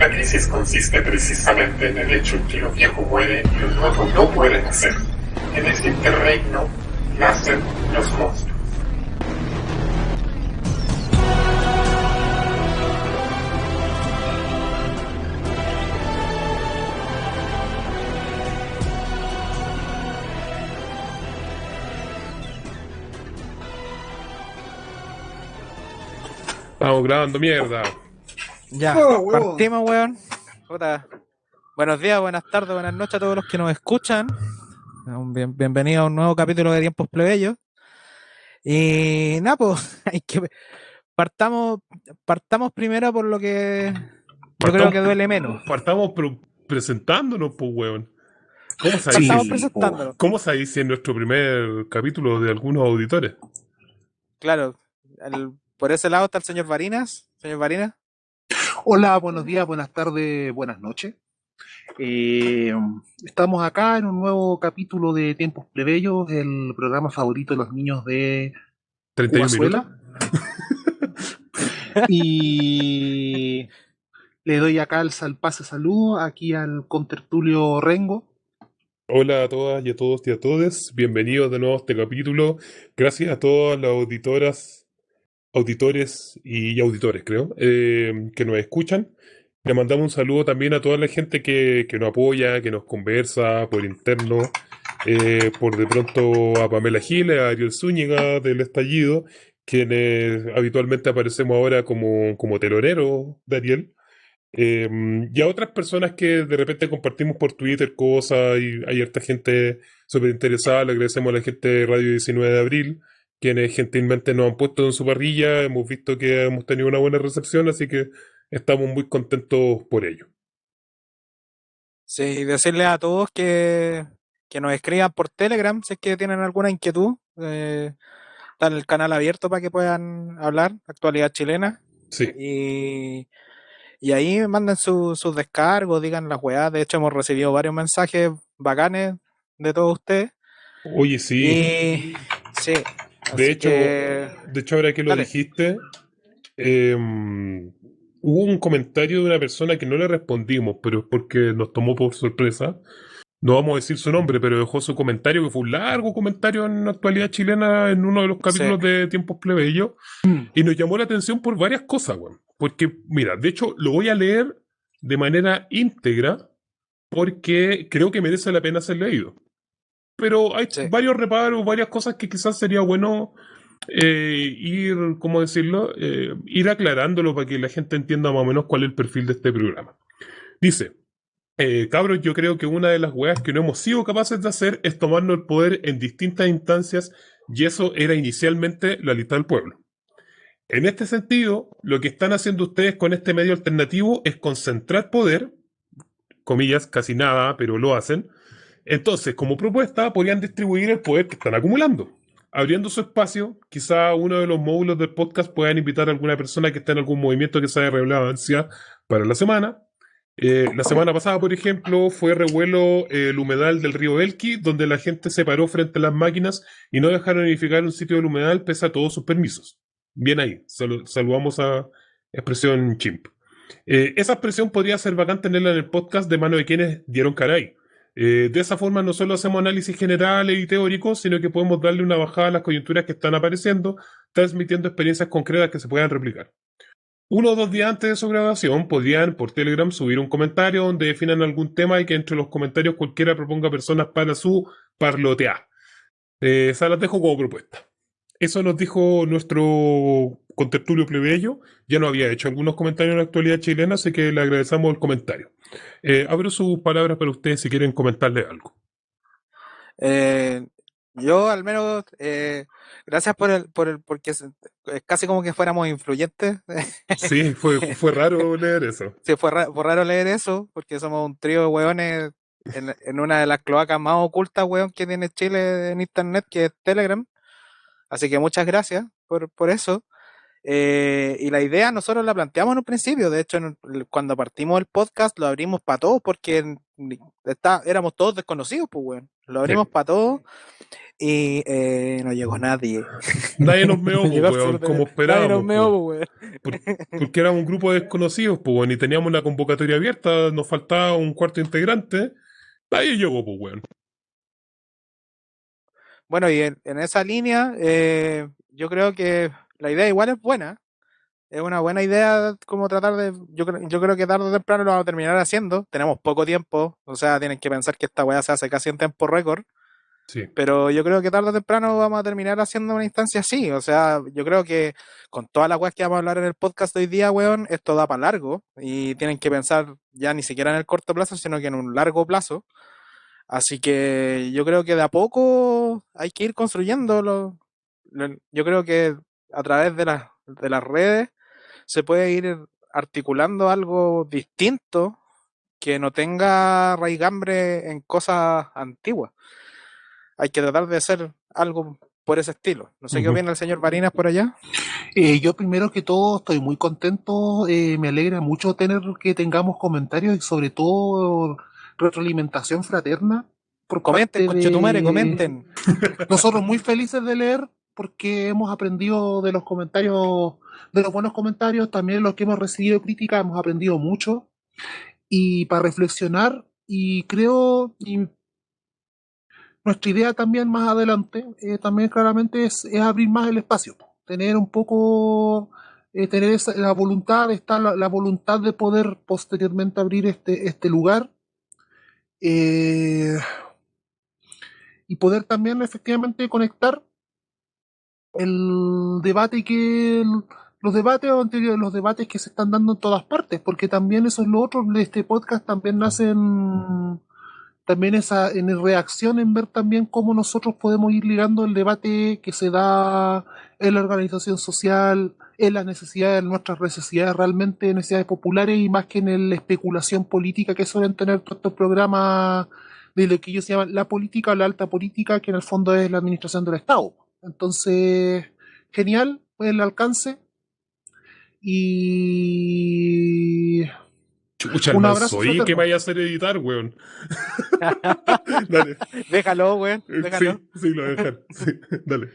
esta crisis consiste precisamente en el hecho en que lo viejo muere y lo nuevo no puede nacer. En este interregno nacen los monstruos. Estamos grabando mierda. Ya, partimos, weón. Puta. Buenos días, buenas tardes, buenas noches a todos los que nos escuchan. Bienvenido a un nuevo capítulo de Tiempos Plebeyos. Y nada, pues, partamos primero por lo que yo creo que duele menos. Partamos presentándonos, pues, weón. ¿Cómo se dice en nuestro primer capítulo de algunos auditores? Claro, por ese lado está el señor Varinas. Señor Varinas. Hola, buenos días, buenas tardes, buenas noches. Estamos acá en un nuevo capítulo de Tiempos Plebeyos, el programa favorito de los niños de 31 minutos. Y le doy acá el pase saludo aquí al contertulio Rengo. Hola a todas y a todos y a todes. Bienvenidos de nuevo a este capítulo. Gracias a todas las auditores y auditores, creo, que nos escuchan. Le mandamos un saludo también a toda la gente que nos apoya, que nos conversa por interno, por de pronto a Pamela Giles, a Ariel Zúñiga del Estallido, quienes habitualmente aparecemos ahora como teloneros de Ariel, y a otras personas que de repente compartimos por Twitter cosas, y hay harta gente súper interesada. Le agradecemos a la gente de Radio 19 de Abril, quienes gentilmente nos han puesto en su parrilla. Hemos visto que hemos tenido una buena recepción, así que estamos muy contentos por ello. Sí, decirle a todos que nos escriban por Telegram si es que tienen alguna inquietud. Está el canal abierto para que puedan hablar, actualidad chilena. Sí. Y ahí manden sus descargos, digan las weas. De hecho, hemos recibido varios mensajes bacanes de todos ustedes. Oye, sí. Y sí. De hecho, ahora que lo dijiste, hubo un comentario de una persona que no le respondimos, pero es porque nos tomó por sorpresa. No vamos a decir su nombre, pero dejó su comentario, que fue un largo comentario en la actualidad chilena en uno de los capítulos de Tiempos Plebeyos, y nos llamó la atención por varias cosas, weón. Porque, mira, de hecho, lo voy a leer de manera íntegra porque creo que merece la pena ser leído. Pero hay varios reparos, varias cosas que quizás sería bueno ir, ¿cómo decirlo? Ir aclarándolo para que la gente entienda más o menos cuál es el perfil de este programa. Dice: cabros, yo creo que una de las weas que no hemos sido capaces de hacer es tomarnos el poder en distintas instancias, y eso era inicialmente la lista del pueblo. En este sentido, lo que están haciendo ustedes con este medio alternativo es concentrar poder, comillas, casi nada, pero lo hacen. Entonces, como propuesta, podrían distribuir el poder que están acumulando. Abriendo su espacio, quizá uno de los módulos del podcast puedan invitar a alguna persona que esté en algún movimiento que sea de relevancia para la semana. La semana pasada, por ejemplo, fue revuelo el humedal del río Elqui, donde la gente se paró frente a las máquinas y no dejaron edificar un sitio del humedal pese a todos sus permisos. Bien ahí, saludamos a expresión chimp. Esa expresión podría ser bacán tenerla en el podcast de mano de quienes dieron caray. De esa forma no solo hacemos análisis generales y teóricos, sino que podemos darle una bajada a las coyunturas que están apareciendo, transmitiendo experiencias concretas que se puedan replicar. 1 o 2 días antes de su grabación podrían por Telegram subir un comentario donde definan algún tema y que entre los comentarios cualquiera proponga personas para su parlotear. Esa las dejo como propuesta. Eso nos dijo nuestro contertulio plebeyo. Ya nos había hecho algunos comentarios en la actualidad chilena, así que le agradecemos el comentario. Abro sus palabras para ustedes si quieren comentarle algo. Yo al menos, gracias porque es casi como que fuéramos influyentes. Sí, fue raro leer eso. Sí, fue raro leer eso, porque somos un trío de hueones en una de las cloacas más ocultas, hueón, que tiene Chile en internet, que es Telegram. Así que muchas gracias por eso. Y la idea nosotros la planteamos en un principio. De hecho, cuando partimos el podcast lo abrimos para todos porque éramos todos desconocidos, pues, weón. Lo abrimos para todos y no llegó nadie. Nadie nos meó, No llegó weón, como esperábamos. Nadie nos meó, weón. Porque éramos un grupo de desconocidos, pues, weón, y teníamos una convocatoria abierta, nos faltaba un cuarto integrante. Nadie llegó, pues, weón. Bueno, y en esa línea, yo creo que la idea igual es buena. Es una buena idea como tratar de... Yo creo que tarde o temprano lo vamos a terminar haciendo. Tenemos poco tiempo. O sea, tienen que pensar que esta weá se hace casi en tiempo récord. Sí. Pero yo creo que tarde o temprano vamos a terminar haciendo una instancia así. O sea, yo creo que con todas las weas que vamos a hablar en el podcast de hoy día, weón, esto da para largo. Y tienen que pensar ya ni siquiera en el corto plazo, sino que en un largo plazo. Así que yo creo que de a poco hay que ir construyéndolo. Yo creo que a través de las redes se puede ir articulando algo distinto que no tenga raigambre en cosas antiguas. Hay que tratar de hacer algo por ese estilo. No sé qué opina el señor Barinas por allá. Yo primero que todo estoy muy contento, me alegra mucho que tengamos comentarios y sobre todo retroalimentación fraterna. Comenten, conchetumare, comenten. Nosotros muy felices de leer porque hemos aprendido de los comentarios, de los buenos comentarios, también los que hemos recibido críticas, hemos aprendido mucho. Y para reflexionar, y creo, y nuestra idea también más adelante, también claramente es abrir más el espacio, tener un poco, tener la voluntad, la voluntad de poder posteriormente abrir este lugar y poder también efectivamente conectar el debate los debates que se están dando en todas partes, porque también eso es lo otro de este podcast, también nacen también en reacción en ver también cómo nosotros podemos ir ligando el debate que se da en la organización social, en las necesidades, en nuestras necesidades realmente, necesidades populares y más que en la especulación política que suelen tener todos estos programas de lo que ellos llaman la política o la alta política, que en el fondo es la administración del Estado. Entonces, genial, pues el alcance y... Chucha, un abrazo. Oye, ¿qué vaya a hacer editar, weón? Dale. Déjalo, weón. Déjalo. Sí, lo voy a dejar. Sí, dale.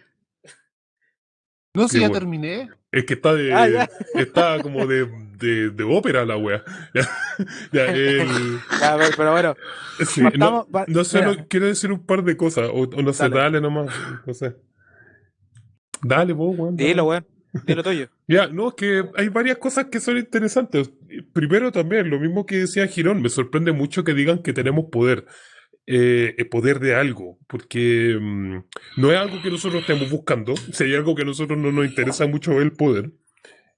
No sé, si ya bueno. Terminé. Es que está está como de ópera la wea. Ya, pero bueno. Sí, no sé, quiero decir un par de cosas. O no sé, dale nomás. No sé. Dale vos, weón. Dilo, weón. Dilo tuyo. Ya, no, es que hay varias cosas que son interesantes. Primero también, lo mismo que decía Girón, me sorprende mucho que digan que tenemos poder. Poder de algo, porque no es algo que nosotros estemos buscando, si hay algo que a nosotros no nos interesa mucho el poder,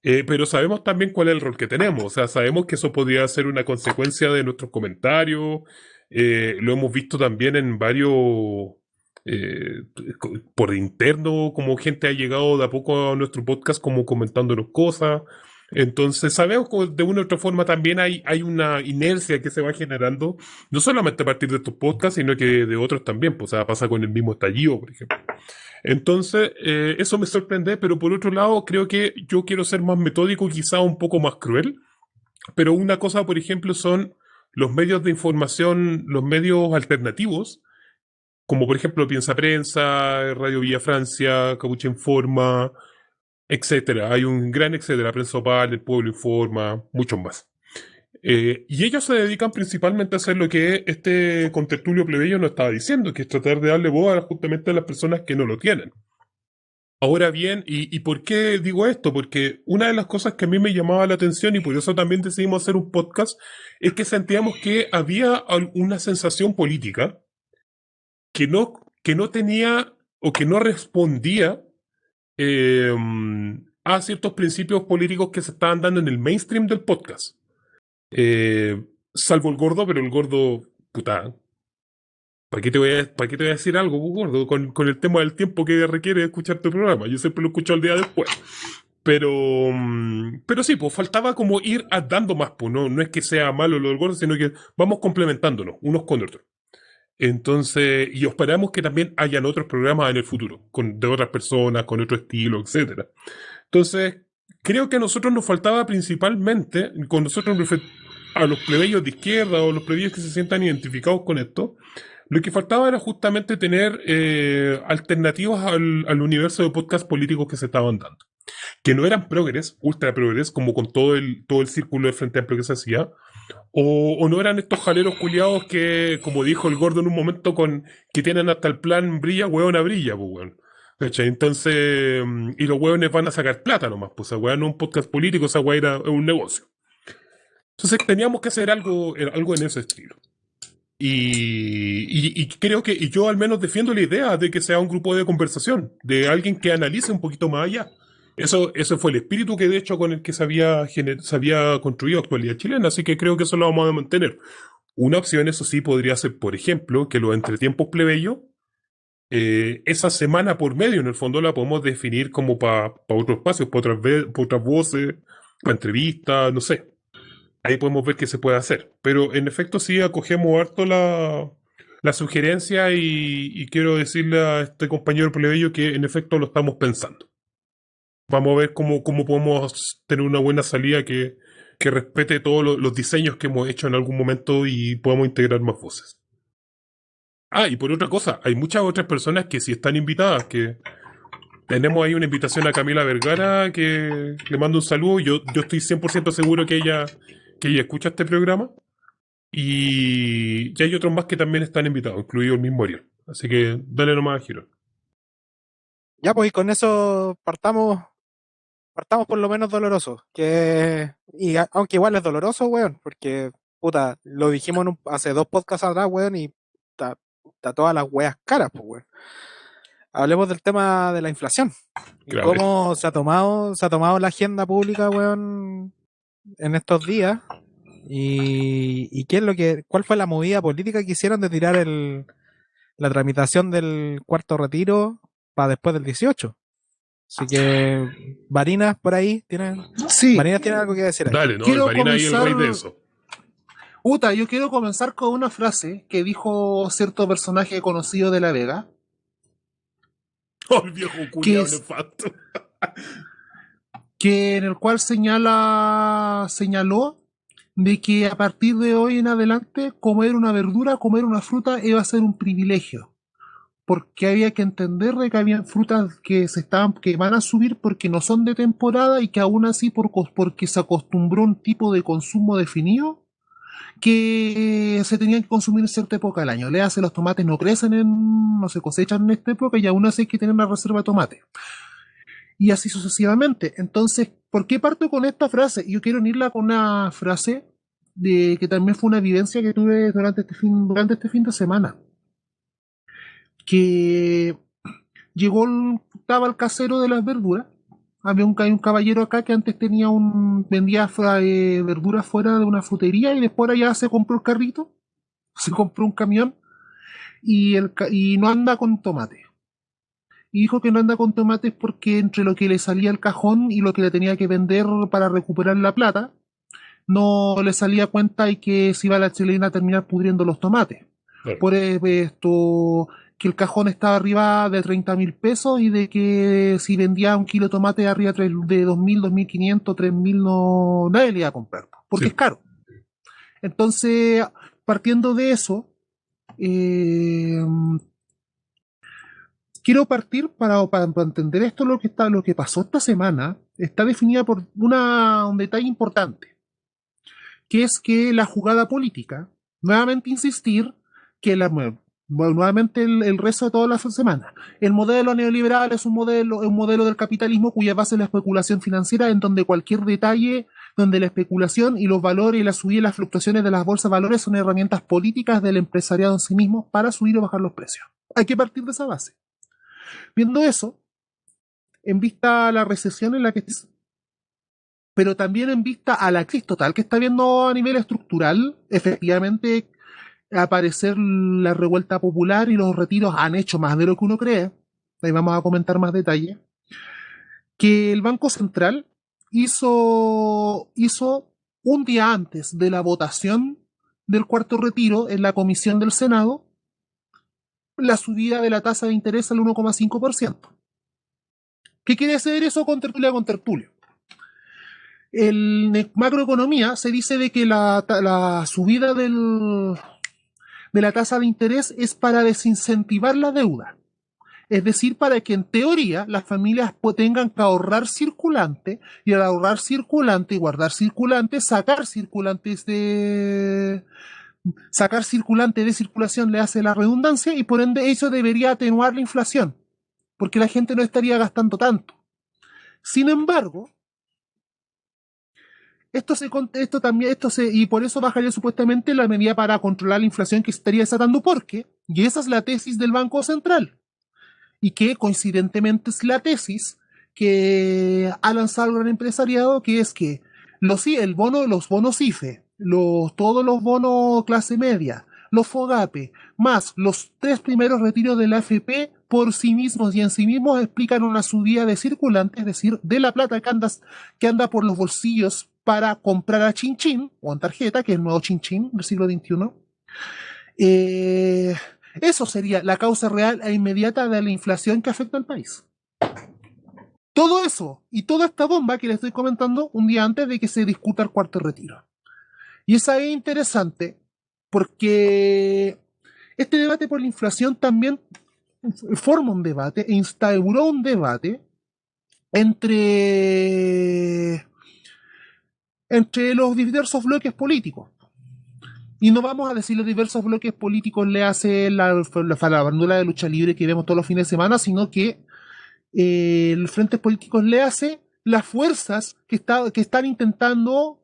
pero sabemos también cuál es el rol que tenemos, o sea, sabemos que eso podría ser una consecuencia de nuestros comentarios, lo hemos visto también en varios, por interno, como gente ha llegado de a poco a nuestro podcast como comentándonos cosas. Entonces sabemos que de una u otra forma también hay una inercia que se va generando, no solamente a partir de estos podcasts, sino que de otros también, pues, o sea, pasa con el mismo estallido, por ejemplo. Entonces, eso me sorprende, pero por otro lado, creo que yo quiero ser más metódico, quizá un poco más cruel, pero una cosa, por ejemplo, son los medios de información, los medios alternativos, como por ejemplo Piensa Prensa, Radio Villa Francia, Capucha Informa, etcétera. Hay un gran etcétera, Prensa Opal, El Pueblo Informa, muchos más. Y ellos se dedican principalmente a hacer lo que este contertulio plebeyo nos estaba diciendo, que es tratar de darle voz justamente a las personas que no lo tienen. Ahora bien, ¿y por qué digo esto? Porque una de las cosas que a mí me llamaba la atención, y por eso también decidimos hacer un podcast, es que sentíamos que había una sensación política que no tenía o que no respondía a ciertos principios políticos que se estaban dando en el mainstream del podcast. Salvo el gordo, pero el gordo, puta, ¿para qué te voy a decir algo, gordo? Con el tema del tiempo que requiere escuchar tu programa. Yo siempre lo escucho al día después. Pero sí, pues faltaba como ir dando más, pues no es que sea malo lo del gordo, sino que vamos complementándonos unos con otros. Entonces, y esperamos que también hayan otros programas en el futuro, de otras personas, con otro estilo, etcétera. Entonces, creo que a nosotros nos faltaba principalmente, con nosotros a los plebeyos de izquierda o los plebeyos que se sientan identificados con esto, lo que faltaba era justamente tener alternativas al universo de podcast políticos que se estaban dando. Que no eran progres, ultra progres, como con todo el círculo de Frente Amplio que se hacía, o no eran estos jaleros culiados que, como dijo el gordo en un momento, que tienen hasta el plan brilla, hueona brilla, pues, weón. ¿Cachai? Entonces, y los hueones van a sacar plata nomás, pues esa weá no es un podcast político, esa weá era un negocio. Entonces teníamos que hacer algo en ese estilo. Y creo que y yo al menos defiendo la idea de que sea un grupo de conversación, de alguien que analice un poquito más allá. Eso fue el espíritu que de hecho con el que se había construido Actualidad Chilena, así que creo que eso lo vamos a mantener. Una opción, eso sí, podría ser, por ejemplo, que los entretiempos plebeyos, esa semana por medio, en el fondo, la podemos definir como para otros espacios, para otras voces, para entrevistas, no sé. Ahí podemos ver qué se puede hacer. Pero en efecto sí acogemos harto la sugerencia y quiero decirle a este compañero plebeyo que en efecto lo estamos pensando. Vamos a ver cómo podemos tener una buena salida que respete todos los diseños que hemos hecho en algún momento y podamos integrar más voces. Ah, y por otra cosa, hay muchas otras personas que sí están invitadas, que tenemos ahí una invitación a Camila Vergara, que le mando un saludo. Yo estoy 100% seguro que ella escucha este programa. Y hay otros más que también están invitados, incluido el mismo Ariel. Así que dale nomás a Giro. Ya, pues, y con eso partamos por lo menos doloroso. Aunque igual es doloroso, weón, porque, puta, lo dijimos hace 2 podcasts atrás, weón, y está todas las weas caras, pues, weón. Hablemos del tema de la inflación. Y cómo se ha tomado la agenda pública, weón, en estos días. Y cuál fue la movida política que hicieron de tirar la tramitación del cuarto retiro para después del 18. Así que Varinas por ahí Varinas tiene algo que decir ahí. Dale, no, Varinas ahí el rey de eso. Yo quiero comenzar con una frase que dijo cierto personaje conocido de La Vega. Oh, el viejo culiao nefasto. Que en el cual señaló de que a partir de hoy en adelante comer una verdura, comer una fruta iba a ser un privilegio, porque había que entender de que había frutas que van a subir porque no son de temporada y que aún así porque se acostumbró a un tipo de consumo definido que se tenían que consumir en cierta época del año. Le hace los tomates no se cosechan en esta época y aún así hay que tener una reserva de tomate. Y así sucesivamente. Entonces, ¿por qué parto con esta frase? Yo quiero unirla con una frase que también fue una evidencia que tuve durante este fin de semana. Que estaba el casero de las verduras. Hay un caballero acá que antes vendía verduras fuera de una frutería y después allá se compró el carrito, se compró un camión y no anda con tomate. Y dijo que no anda con tomates porque entre lo que le salía el cajón y lo que le tenía que vender para recuperar la plata, no le salía cuenta y que se iba a la chilena a terminar pudriendo los tomates. Claro. Por esto, que el cajón estaba arriba de 30.000 pesos y de que si vendía un kilo de tomate arriba de 2.000, 2.500, 3.000, nadie le iba a comprar, porque es caro. Entonces, partiendo de eso, quiero partir para entender esto, lo que pasó esta semana, está definida por un detalle importante, que es que la jugada política, nuevamente insistir, que nuevamente el resto de toda la semana, el modelo neoliberal es un modelo del capitalismo cuya base es la especulación financiera, en donde cualquier detalle, donde la especulación y los valores y la subida y las fluctuaciones de las bolsas de valores son herramientas políticas del empresariado en sí mismo para subir o bajar los precios. Hay que partir de esa base. Viendo eso, en vista a la recesión en la que está, pero también en vista a la crisis total que está viendo a nivel estructural, efectivamente aparecer la revuelta popular y los retiros han hecho más de lo que uno cree. Ahí vamos a comentar más detalles. Que el Banco Central hizo un día antes de la votación del cuarto retiro en la comisión del Senado la subida de la tasa de interés al 1,5%. ¿Qué quiere decir eso con tertulia? en macroeconomía se dice de que la subida de la tasa de interés es para desincentivar la deuda. Es decir, para que en teoría las familias tengan que ahorrar circulante, y al ahorrar circulante y guardar circulante, sacar circulante de circulación le hace la redundancia, y por ende eso debería atenuar la inflación, porque la gente no estaría gastando tanto. Sin embargo, y por eso bajaría supuestamente la medida para controlar la inflación que se estaría desatando, porque, y esa es la tesis del Banco Central, y que coincidentemente es la tesis que ha lanzado el gran empresariado, que es que los bonos IFE, todos los bonos clase media, los FOGAPE, más los 3 primeros retiros de la AFP, por sí mismos y en sí mismos explican una subida de circulante, es decir, de la plata que anda por los bolsillos para comprar a Chin o en tarjeta, que es el nuevo Chin del siglo XXI. Eso sería la causa real e inmediata de la inflación que afecta al país. Todo eso y toda esta bomba que les estoy comentando un día antes de que se discuta el cuarto retiro. Y esa es interesante porque este debate por la inflación también forma un debate e instauró un debate entre los diversos bloques políticos. Y no vamos a decir los diversos bloques políticos le hace la bandera de lucha libre que vemos todos los fines de semana, sino que los frentes políticos le hace las fuerzas que están intentando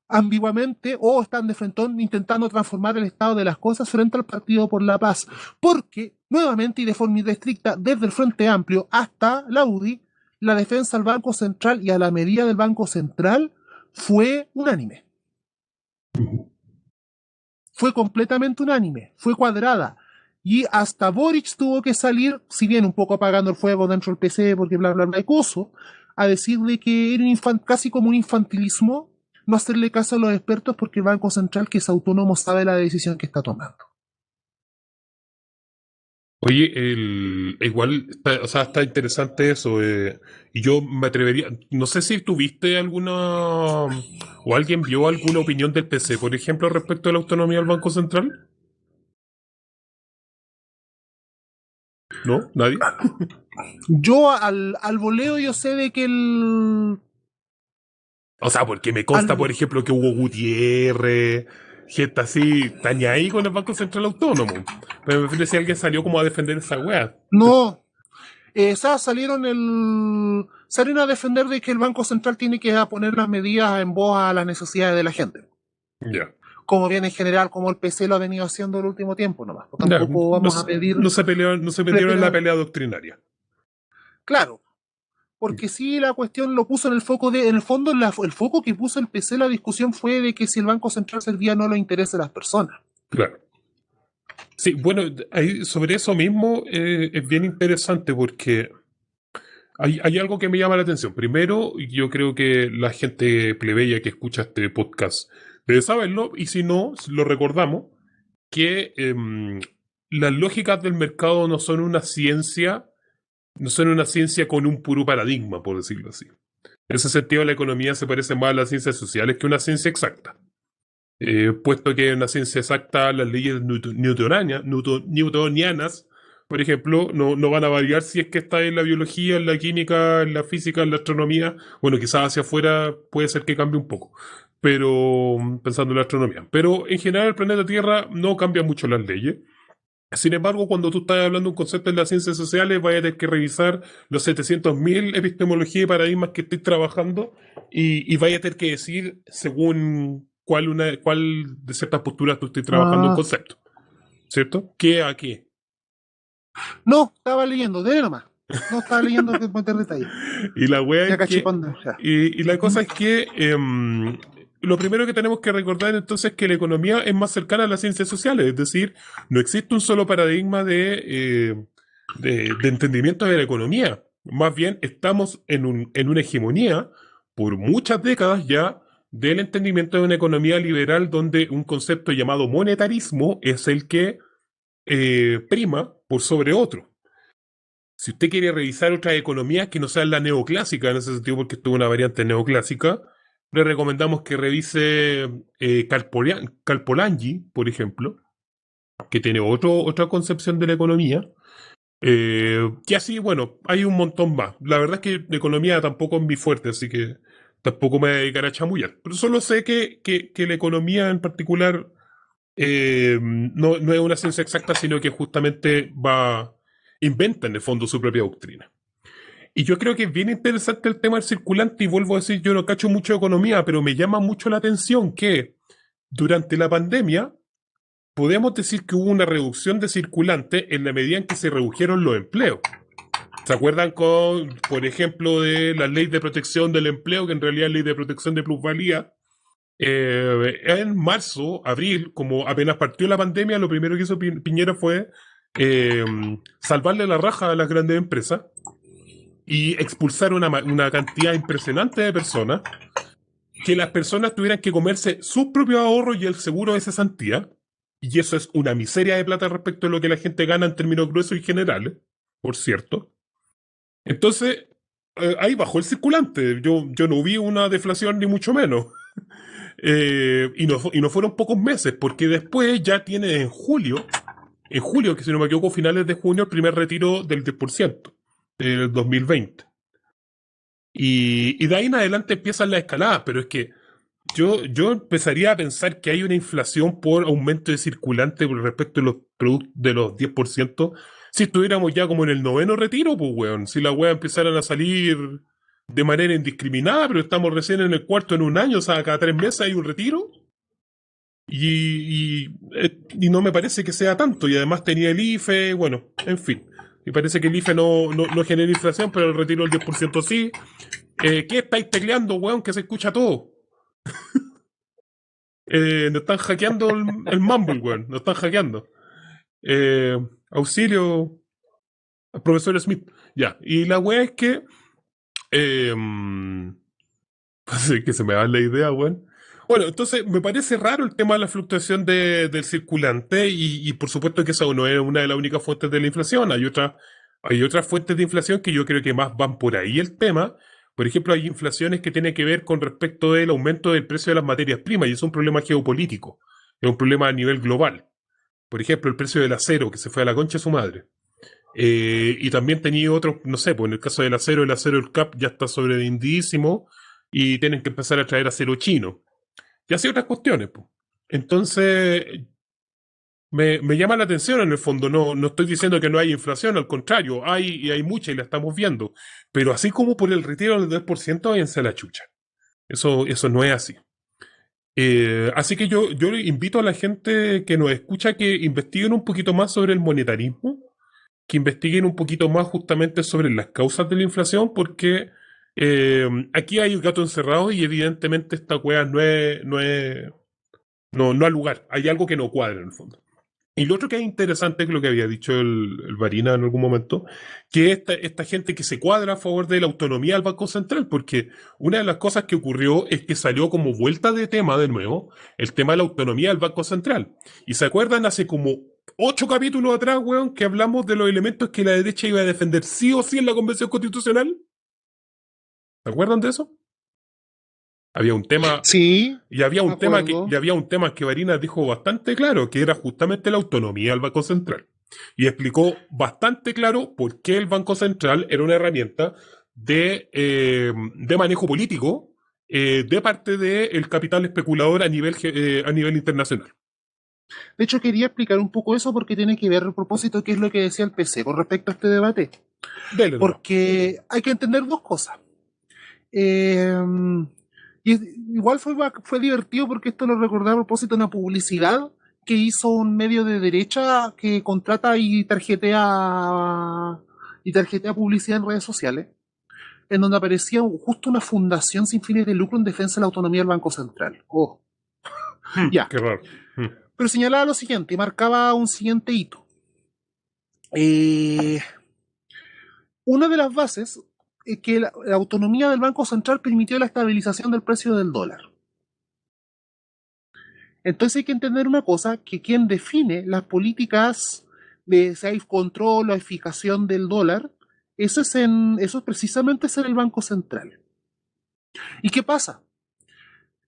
ambiguamente o están de frente intentando transformar el estado de las cosas frente al Partido por la Paz. Porque, nuevamente y de forma irrestricta, desde el Frente Amplio hasta la UDI, la defensa al Banco Central y a la medida del Banco Central fue unánime. Fue completamente unánime, fue cuadrada. Y hasta Boric tuvo que salir, si bien un poco apagando el fuego dentro del PC, porque bla, bla, bla, coso, a decirle que era casi como un infantilismo no hacerle caso a los expertos porque el Banco Central, que es autónomo, sabe la decisión que está tomando. Oye, igual, está interesante eso. Y yo me atrevería, no sé si tuviste alguna, o alguien vio alguna opinión del PC, por ejemplo, respecto a la autonomía del Banco Central. ¿No? ¿Nadie? Yo al voleo yo sé de que O sea, porque me consta, por ejemplo, que Hugo Gutiérrez, gente así, está ni ahí con el Banco Central Autónomo. Pero me refiero si alguien salió como a defender esa weá. No. Salieron a defender de que el Banco Central tiene que poner las medidas en voz a las necesidades de la gente. Ya. Yeah. Como bien en general, como el PC lo ha venido haciendo el último tiempo nomás. Tampoco vamos a pedir... No se metieron en la pelea doctrinaria. Claro. Porque sí, la cuestión lo puso en el foco en el fondo, el foco que puso el PC la discusión fue de que si el Banco Central servía no le interesa a las personas. Claro. Sí, bueno, sobre eso mismo es bien interesante porque hay algo que me llama la atención. Primero, yo creo que la gente plebeya que escucha este podcast debe saberlo, y si no, lo recordamos, que las lógicas del mercado no son una ciencia con un puro paradigma, por decirlo así. En ese sentido, la economía se parece más a las ciencias sociales que a una ciencia exacta. Puesto que en una ciencia exacta las leyes newtonianas, por ejemplo, no van a variar si es que está en la biología, en la química, en la física, en la astronomía. Bueno, quizás hacia afuera puede ser que cambie un poco, pero pensando en la astronomía. Pero en general el planeta Tierra no cambia mucho las leyes. Sin embargo, cuando tú estás hablando de un concepto en las ciencias sociales, vaya a tener que revisar los 700.000 epistemologías y paradigmas que estoy trabajando y vaya a tener que decir según cuál de ciertas posturas tú estés trabajando un concepto. ¿Cierto? ¿Qué a qué? No, estaba leyendo, dele nomás. No, estaba leyendo que meter detalle. Y la wea es que, y la cosa es que lo primero que tenemos que recordar entonces es que la economía es más cercana a las ciencias sociales, es decir, no existe un solo paradigma de entendimiento de la economía. Más bien estamos en una hegemonía por muchas décadas ya del entendimiento de una economía liberal donde un concepto llamado monetarismo es el que prima por sobre otro. Si usted quiere revisar otras economías que no sean la neoclásica, en ese sentido porque esto es una variante neoclásica, Le recomendamos que revise Carpolangi, por ejemplo, que tiene otra concepción de la economía. Que así, bueno, hay un montón más. La verdad es que la economía tampoco es mi fuerte, así que tampoco me dedicaré a chamullar. Pero solo sé que la economía en particular no es una ciencia exacta, sino que justamente inventa en el fondo su propia doctrina. Y yo creo que es bien interesante el tema del circulante, y vuelvo a decir, yo no cacho mucho de economía, pero me llama mucho la atención que durante la pandemia podemos decir que hubo una reducción de circulante en la medida en que se redujeron los empleos. ¿Se acuerdan por ejemplo, de la ley de protección del empleo, que en realidad es ley de protección de plusvalía? En marzo, abril, como apenas partió la pandemia, lo primero que hizo Piñera fue salvarle la raja a las grandes empresas y expulsar una cantidad impresionante de personas, que las personas tuvieran que comerse sus propios ahorros y el seguro de cesantía, y eso es una miseria de plata respecto a lo que la gente gana en términos gruesos y generales, por cierto. Entonces, ahí bajó el circulante. Yo no vi una deflación ni mucho menos. Y no fueron pocos meses, porque después ya tiene en julio, que si no me equivoco, finales de junio, el primer retiro del 10% del 2020. Y de ahí en adelante empiezan las escaladas, pero es que yo empezaría a pensar que hay una inflación por aumento de circulante con respecto a los productos de los 10%, si estuviéramos ya como en el noveno retiro, pues weón, si las weas empezaran a salir de manera indiscriminada, pero estamos recién en el cuarto en un año, o sea, cada 3 meses hay un retiro. Y no me parece que sea tanto, y además tenía el IFE, bueno, en fin. Y parece que el IFE no genera inflación, pero el retiro del 10% sí. ¿Qué estáis tecleando, weón? Que se escucha todo. Nos están hackeando el Mumble, weón. Nos están hackeando. Auxilio, profesor Smith. Ya. Y la weá es que. Pues que se me va la idea, weón. Bueno, entonces me parece raro el tema de la fluctuación del circulante, y por supuesto que eso no es una de las únicas fuentes de la inflación. Hay otras fuentes de inflación que yo creo que más van por ahí el tema. Por ejemplo, hay inflaciones que tienen que ver con respecto del aumento del precio de las materias primas, y es un problema geopolítico, es un problema a nivel global. Por ejemplo, el precio del acero, que se fue a la concha de su madre. Y también tenía otros, no sé, pues en el caso del acero, el CAP ya está sobrevendidísimo y tienen que empezar a traer acero chino. Y así otras cuestiones, pues. Entonces, me llama la atención en el fondo. No estoy diciendo que no hay inflación, al contrario, hay mucha y la estamos viendo. Pero así como por el retiro del 10%, váyanse a la chucha. Eso no es así. Así que yo invito a la gente que nos escucha que investiguen un poquito más sobre el monetarismo, que investiguen un poquito más justamente sobre las causas de la inflación, porque aquí hay un gato encerrado y evidentemente esta wea no ha lugar. Hay algo que no cuadra en el fondo. Y lo otro que es interesante, que lo que había dicho el Varina en algún momento, que esta gente que se cuadra a favor de la autonomía del Banco Central, porque una de las cosas que ocurrió es que salió como vuelta de tema de nuevo el tema de la autonomía del Banco Central. Y se acuerdan hace como 8 capítulos atrás, weón, que hablamos de los elementos que la derecha iba a defender sí o sí en la Convención Constitucional. ¿Se acuerdan de eso? Había un tema. Sí. Y había un tema que Varinas dijo bastante claro, que era justamente la autonomía del Banco Central. Y explicó bastante claro por qué el Banco Central era una herramienta de manejo político de parte del capital especulador a nivel internacional. De hecho, quería explicar un poco eso porque tiene que ver a propósito qué es lo que decía el PC con respecto a este debate. Dele, porque hay que entender dos cosas. Y igual fue divertido porque esto lo recordaba a propósito de una publicidad que hizo un medio de derecha que contrata y tarjetea publicidad en redes sociales, en donde aparecía justo una fundación sin fines de lucro en defensa de la autonomía del Banco Central. Oh. Ya. Qué raro. Pero señalaba lo siguiente, y marcaba un siguiente hito. Una de las bases es que la autonomía del Banco Central permitió la estabilización del precio del dólar. Entonces hay que entender una cosa, que quien define las políticas de safe control o eficacia del dólar, eso es precisamente ser el Banco Central. ¿Y qué pasa?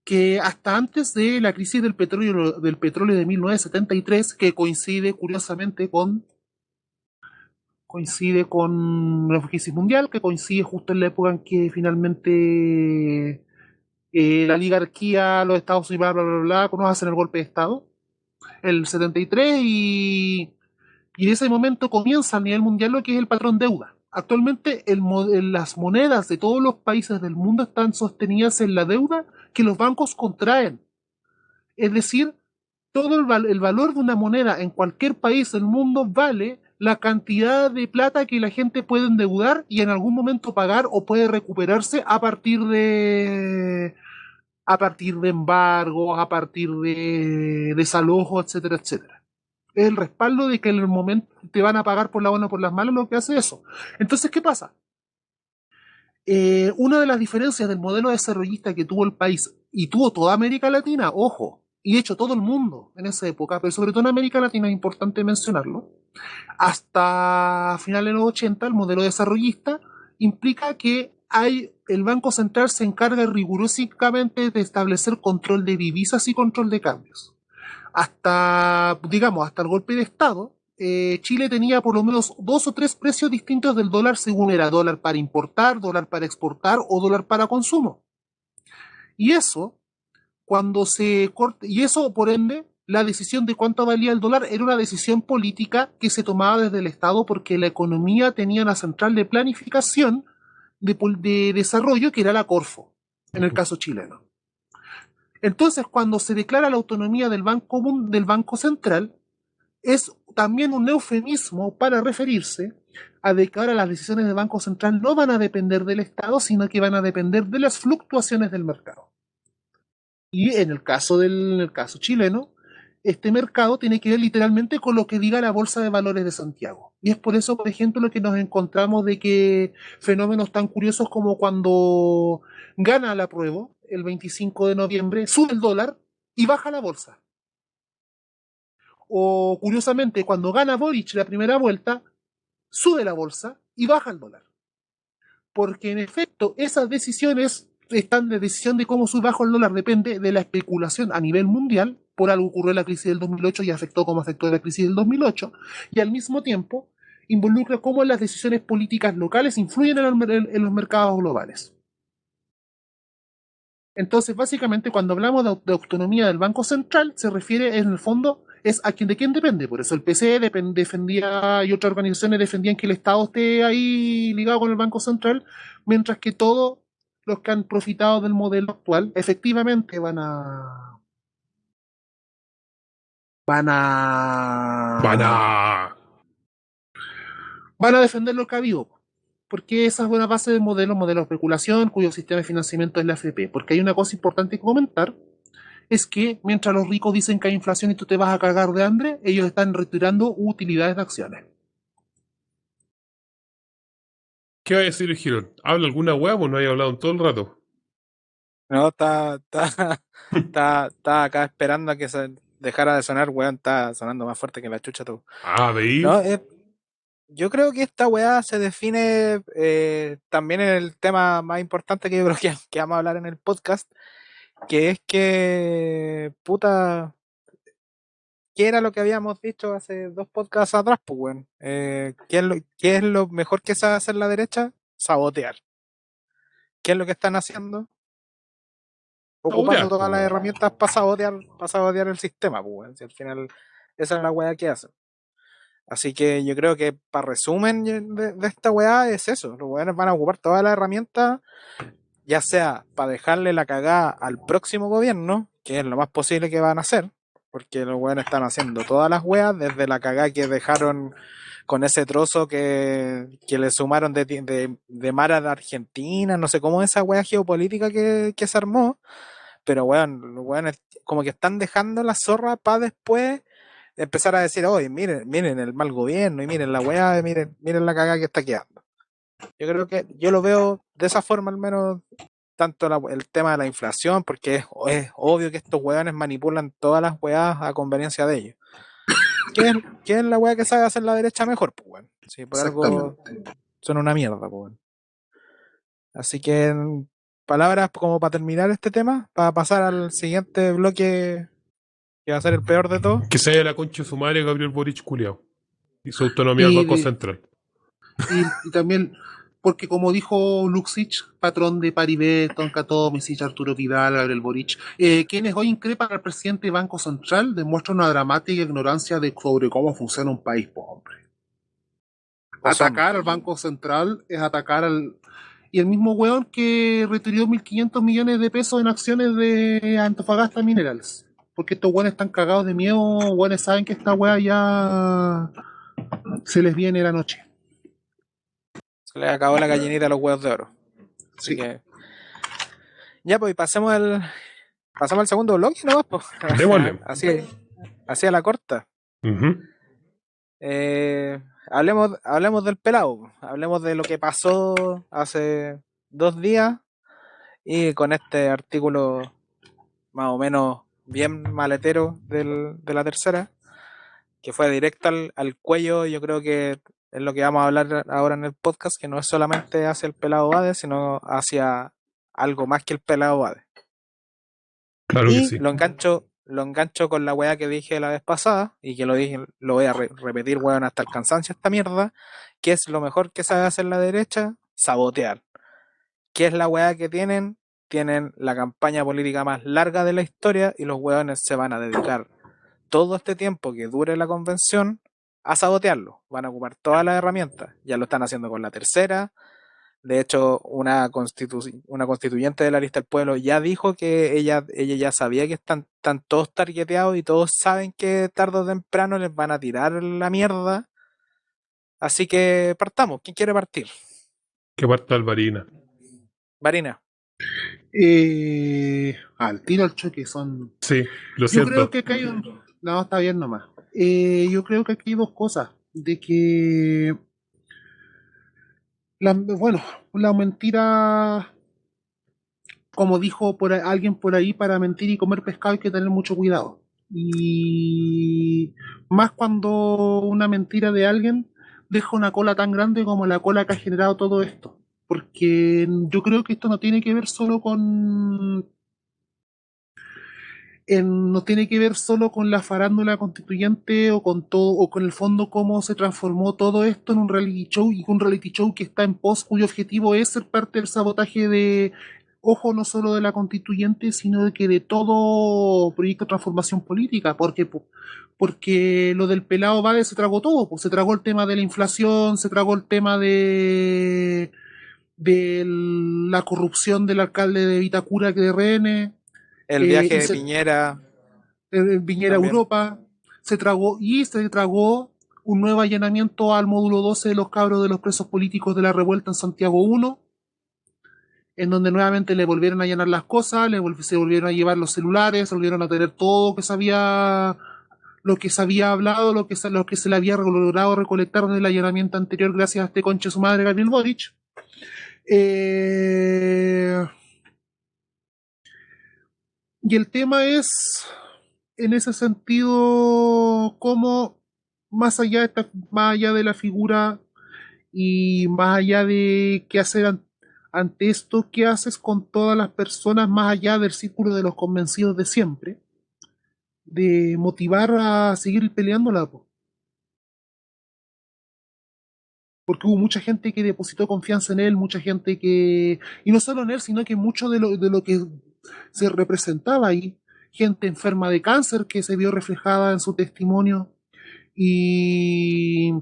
que hasta antes de la crisis del petróleo de 1973, que coincide curiosamente con la crisis mundial, que coincide justo en la época en que finalmente la oligarquía, los Estados Unidos, bla, bla, bla, bla, hacen el golpe de Estado, el 73, y en ese momento comienza a nivel mundial lo que es el patrón deuda. Actualmente las monedas de todos los países del mundo están sostenidas en la deuda que los bancos contraen. Es decir, todo el valor de una moneda en cualquier país del mundo vale la cantidad de plata que la gente puede endeudar y en algún momento pagar o puede recuperarse a partir de embargos, a partir de desalojos, etcétera, etcétera. Es el respaldo de que en el momento te van a pagar por la buena o por las malas lo que hace eso. Entonces, ¿qué pasa? Una de las diferencias del modelo desarrollista que tuvo el país y tuvo toda América Latina, ojo, y de hecho todo el mundo en esa época, pero sobre todo en América Latina es importante mencionarlo, hasta finales de los 80 el modelo desarrollista implica que el Banco Central se encarga rigurosamente de establecer control de divisas y control de cambios. Hasta el golpe de Estado, Chile tenía por lo menos 2 o 3 precios distintos del dólar según era dólar para importar, dólar para exportar o dólar para consumo. Y eso, por ende, la decisión de cuánto valía el dólar era una decisión política que se tomaba desde el Estado porque la economía tenía una central de planificación de desarrollo que era la Corfo, en el caso chileno. Entonces, cuando se declara la autonomía del Banco Central, es también un eufemismo para referirse a de que ahora las decisiones del Banco Central no van a depender del Estado, sino que van a depender de las fluctuaciones del mercado. Y en el caso chileno, este mercado tiene que ver literalmente con lo que diga la Bolsa de Valores de Santiago. Y es por eso, por ejemplo, lo que nos encontramos de que fenómenos tan curiosos como cuando gana la prueba, el 25 de noviembre, sube el dólar y baja la bolsa. O curiosamente, cuando gana Boric la primera vuelta, sube la bolsa y baja el dólar. Porque en efecto, esas decisiones están de decisión de cómo sube bajo el dólar, depende de la especulación a nivel mundial. Por algo ocurrió la crisis del 2008 y afectó como afectó la crisis del 2008. Y al mismo tiempo, involucra cómo las decisiones políticas locales influyen en los mercados globales. Entonces, básicamente, cuando hablamos de autonomía del Banco Central, se refiere, en el fondo, es de quién depende. Por eso el PCE defendía y otras organizaciones defendían que el Estado esté ahí ligado con el Banco Central, mientras que todos los que han profitado del modelo actual efectivamente van a defender lo que ha habido. Porque esa es una base de modelo de especulación, cuyo sistema de financiamiento es la AFP. Porque hay una cosa importante que comentar, es que mientras los ricos dicen que hay inflación y tú te vas a cagar de hambre, ellos están retirando utilidades de acciones. ¿Qué va a decir el Girón? ¿Habla alguna hueá? Pues no haya hablado en todo el rato. No, está acá esperando a que se dejara de sonar, weón. Está sonando más fuerte que la chucha tú. Ah, ¿veis? No, yo creo que esta weá se define también en el tema más importante que yo creo que vamos a hablar en el podcast, que es que, puta, ¿qué era lo que habíamos dicho hace 2 podcasts atrás, pues, weón? ¿Qué es lo mejor que sabe hacer la derecha? Sabotear. ¿Qué es lo que están haciendo? Ocupando todas las herramientas para sabotear el sistema, pues, weón. Si al final esa es la weá que hacen. Así que yo creo que para resumen de esta weá es eso. Los weones van a ocupar todas las herramientas, ya sea para dejarle la cagada al próximo gobierno, que es lo más posible que van a hacer, porque los weones están haciendo todas las weas, desde la cagada que dejaron con ese trozo que le sumaron de mar a Argentina, no sé cómo esa wea geopolítica que se armó, pero weón, los weones como que están dejando la zorra para después empezar a decir, oye, miren el mal gobierno y miren la weá, miren la cagada que está quedando. Yo creo que yo lo veo de esa forma al menos, tanto el tema de la inflación, porque es obvio que estos weones manipulan todas las weas a conveniencia de ellos. ¿Qué es la wea que sabe hacer la derecha mejor? Pues weón. Si por algo son una mierda, pues weón. Así que palabras como para terminar este tema, para pasar al siguiente bloque que va a ser el peor de todo. Que se haya la concha de su madre Gabriel Boric culiao. Y su autonomía al Y Banco de- Central. Y también, porque como dijo Luxich, patrón de Paribet, Tonka Tomisic, Arturo Vidal, Gabriel Boric, quienes hoy increpan al presidente del Banco Central demuestran una dramática ignorancia sobre cómo funciona un país pobre. Atacar al Banco Central es atacar al... Y el mismo weón que retiró 1.500 millones de pesos en acciones de Antofagasta Minerals. Porque estos weones están cagados de miedo, weones saben que esta wea ya se les viene la noche. Se le acabó la gallinita a los huevos de oro. Así Sí. que. Ya, pues, pasemos al segundo bloque, ¿no? Pues. Démosle. así a la corta. Ujú. Hablemos del pelado. Hablemos de lo que pasó hace 2 días. Y con este artículo más o menos bien maletero de la tercera, que fue directo al cuello. Yo creo que es lo que vamos a hablar ahora en el podcast, que no es solamente hacia el pelado Bade, sino hacia algo más que el pelado Bade. Claro que Y sí. lo engancho con la weá que dije la vez pasada, y que lo voy a repetir, weón, hasta el cansancio esta mierda, que es lo mejor que sabe hacer la derecha, sabotear. ¿Qué es la weá que tienen? Tienen la campaña política más larga de la historia y los weones se van a dedicar todo este tiempo que dure la convención a sabotearlo. Van a ocupar todas las herramientas. Ya lo están haciendo con la tercera. De hecho, una constituyente de la lista del pueblo ya dijo que ella ya sabía que están todos targeteados y todos saben que tarde o temprano les van a tirar la mierda. Así que partamos. ¿Quién quiere partir? Que parta Alvarina. Varina. Al tiro al choque son... Sí, lo Yo siento. creo que acá hay un... No, está bien nomás. Yo creo que aquí hay dos cosas. De que... Bueno, la mentira... Como dijo alguien por ahí, para mentir y comer pescado hay que tener mucho cuidado. Y más cuando una mentira de alguien deja una cola tan grande como la cola que ha generado todo esto. Porque yo creo que esto no tiene que ver solo con no tiene que ver solo con la farándula constituyente o con todo, o con el fondo cómo se transformó todo esto en un reality show, y un reality show que está en pos, cuyo objetivo es ser parte del sabotaje de, ojo, no solo de la constituyente, sino de que de todo proyecto de transformación política, porque lo del pelado Bade se tragó todo, pues se tragó el tema de la inflación, se tragó el tema de la corrupción del alcalde de Vitacura, que de RN, El viaje y de Piñera. Viñera También. Europa, se tragó un nuevo allanamiento al módulo 12 de los cabros de los presos políticos de la revuelta en Santiago 1, en donde nuevamente le volvieron a allanar las cosas, se volvieron a llevar los celulares, se volvieron a tener todo lo que se había hablado, lo que se le había logrado recolectar del allanamiento anterior gracias a este conche su madre Gabriel Boric. Y el tema es, en ese sentido, cómo más allá más allá de la figura y más allá de qué hacer ante esto, qué haces con todas las personas más allá del círculo de los convencidos de siempre, de motivar a seguir peleándola, po. Porque hubo mucha gente que depositó confianza en él, mucha gente que, y no solo en él, sino que mucho de lo que se representaba ahí, gente enferma de cáncer que se vio reflejada en su testimonio, y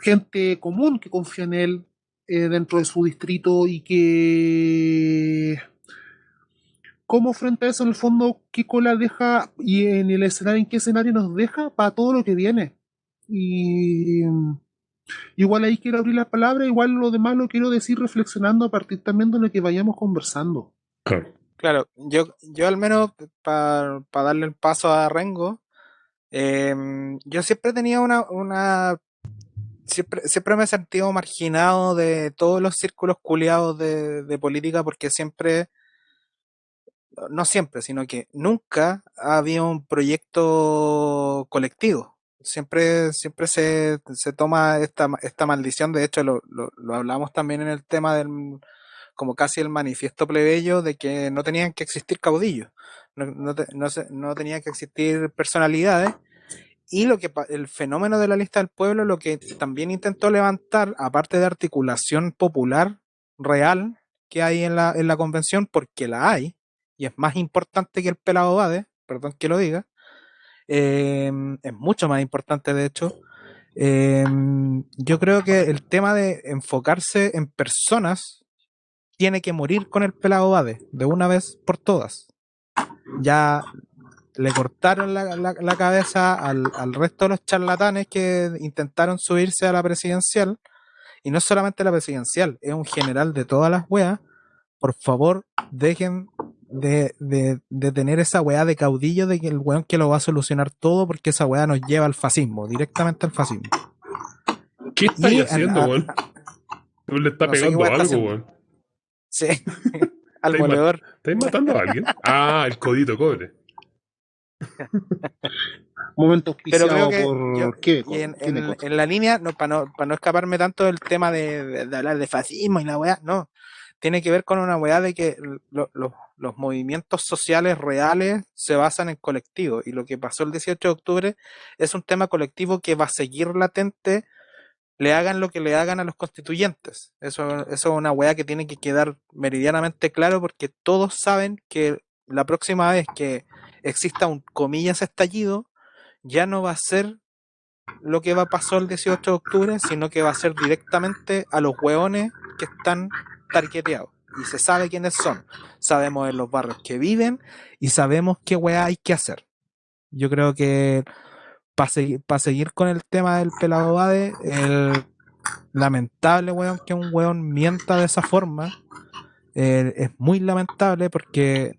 gente común que confía en él dentro de su distrito, y que cómo frente a eso en el fondo qué cola deja, y en el escenario, en qué escenario nos deja para todo lo que viene. Y igual ahí quiero abrir la palabra, igual lo demás lo quiero decir reflexionando a partir también de lo que vayamos conversando. Claro, yo al menos para darle el paso a Rengo, yo siempre tenía siempre me he sentido marginado de todos los círculos culiados de política, porque no siempre, sino que nunca había un proyecto colectivo. siempre se toma esta maldición. De hecho, lo hablamos también en el tema del, como casi el manifiesto plebeyo, de que no tenían que existir caudillos, no tenían que existir personalidades. Y el fenómeno de la lista del pueblo, lo que también intentó levantar, aparte de articulación popular real que hay en la convención, porque la hay, y es más importante que el pelado Bade, perdón que lo diga, es mucho más importante de hecho. Yo creo que el tema de enfocarse en personas tiene que morir con el pelado Bade, de una vez por todas. Ya le cortaron la cabeza al resto de los charlatanes que intentaron subirse a la presidencial, y no solamente la presidencial, es un general de todas las weas. Por favor, dejen de tener esa weá de caudillo, de que el weón que lo va a solucionar todo, porque esa weá nos lleva al fascismo, directamente al fascismo. ¿Qué estáis haciendo, weón? Le está pegando algo, weón. Sí, al moledor. ¿Estáis matando a alguien? Ah, el codito cobre. Momento auspiciado. Pero creo por qué. En la línea, para no escaparme tanto del tema de hablar de fascismo y la weá, no. Tiene que ver con una weá de que los movimientos sociales reales se basan en colectivos, y lo que pasó el 18 de octubre es un tema colectivo que va a seguir latente, le hagan lo que le hagan a los constituyentes. Eso es una weá que tiene que quedar meridianamente claro, porque todos saben que la próxima vez que exista un comillas estallido, ya no va a ser lo que pasó el 18 de octubre, sino que va a ser directamente a los hueones que están targeteados. Y se sabe quiénes son. Sabemos en los barrios que viven y sabemos qué weá hay que hacer. Yo creo que para seguir con el tema del pelado Bade, el lamentable weón que un weón mienta de esa forma, es muy lamentable, porque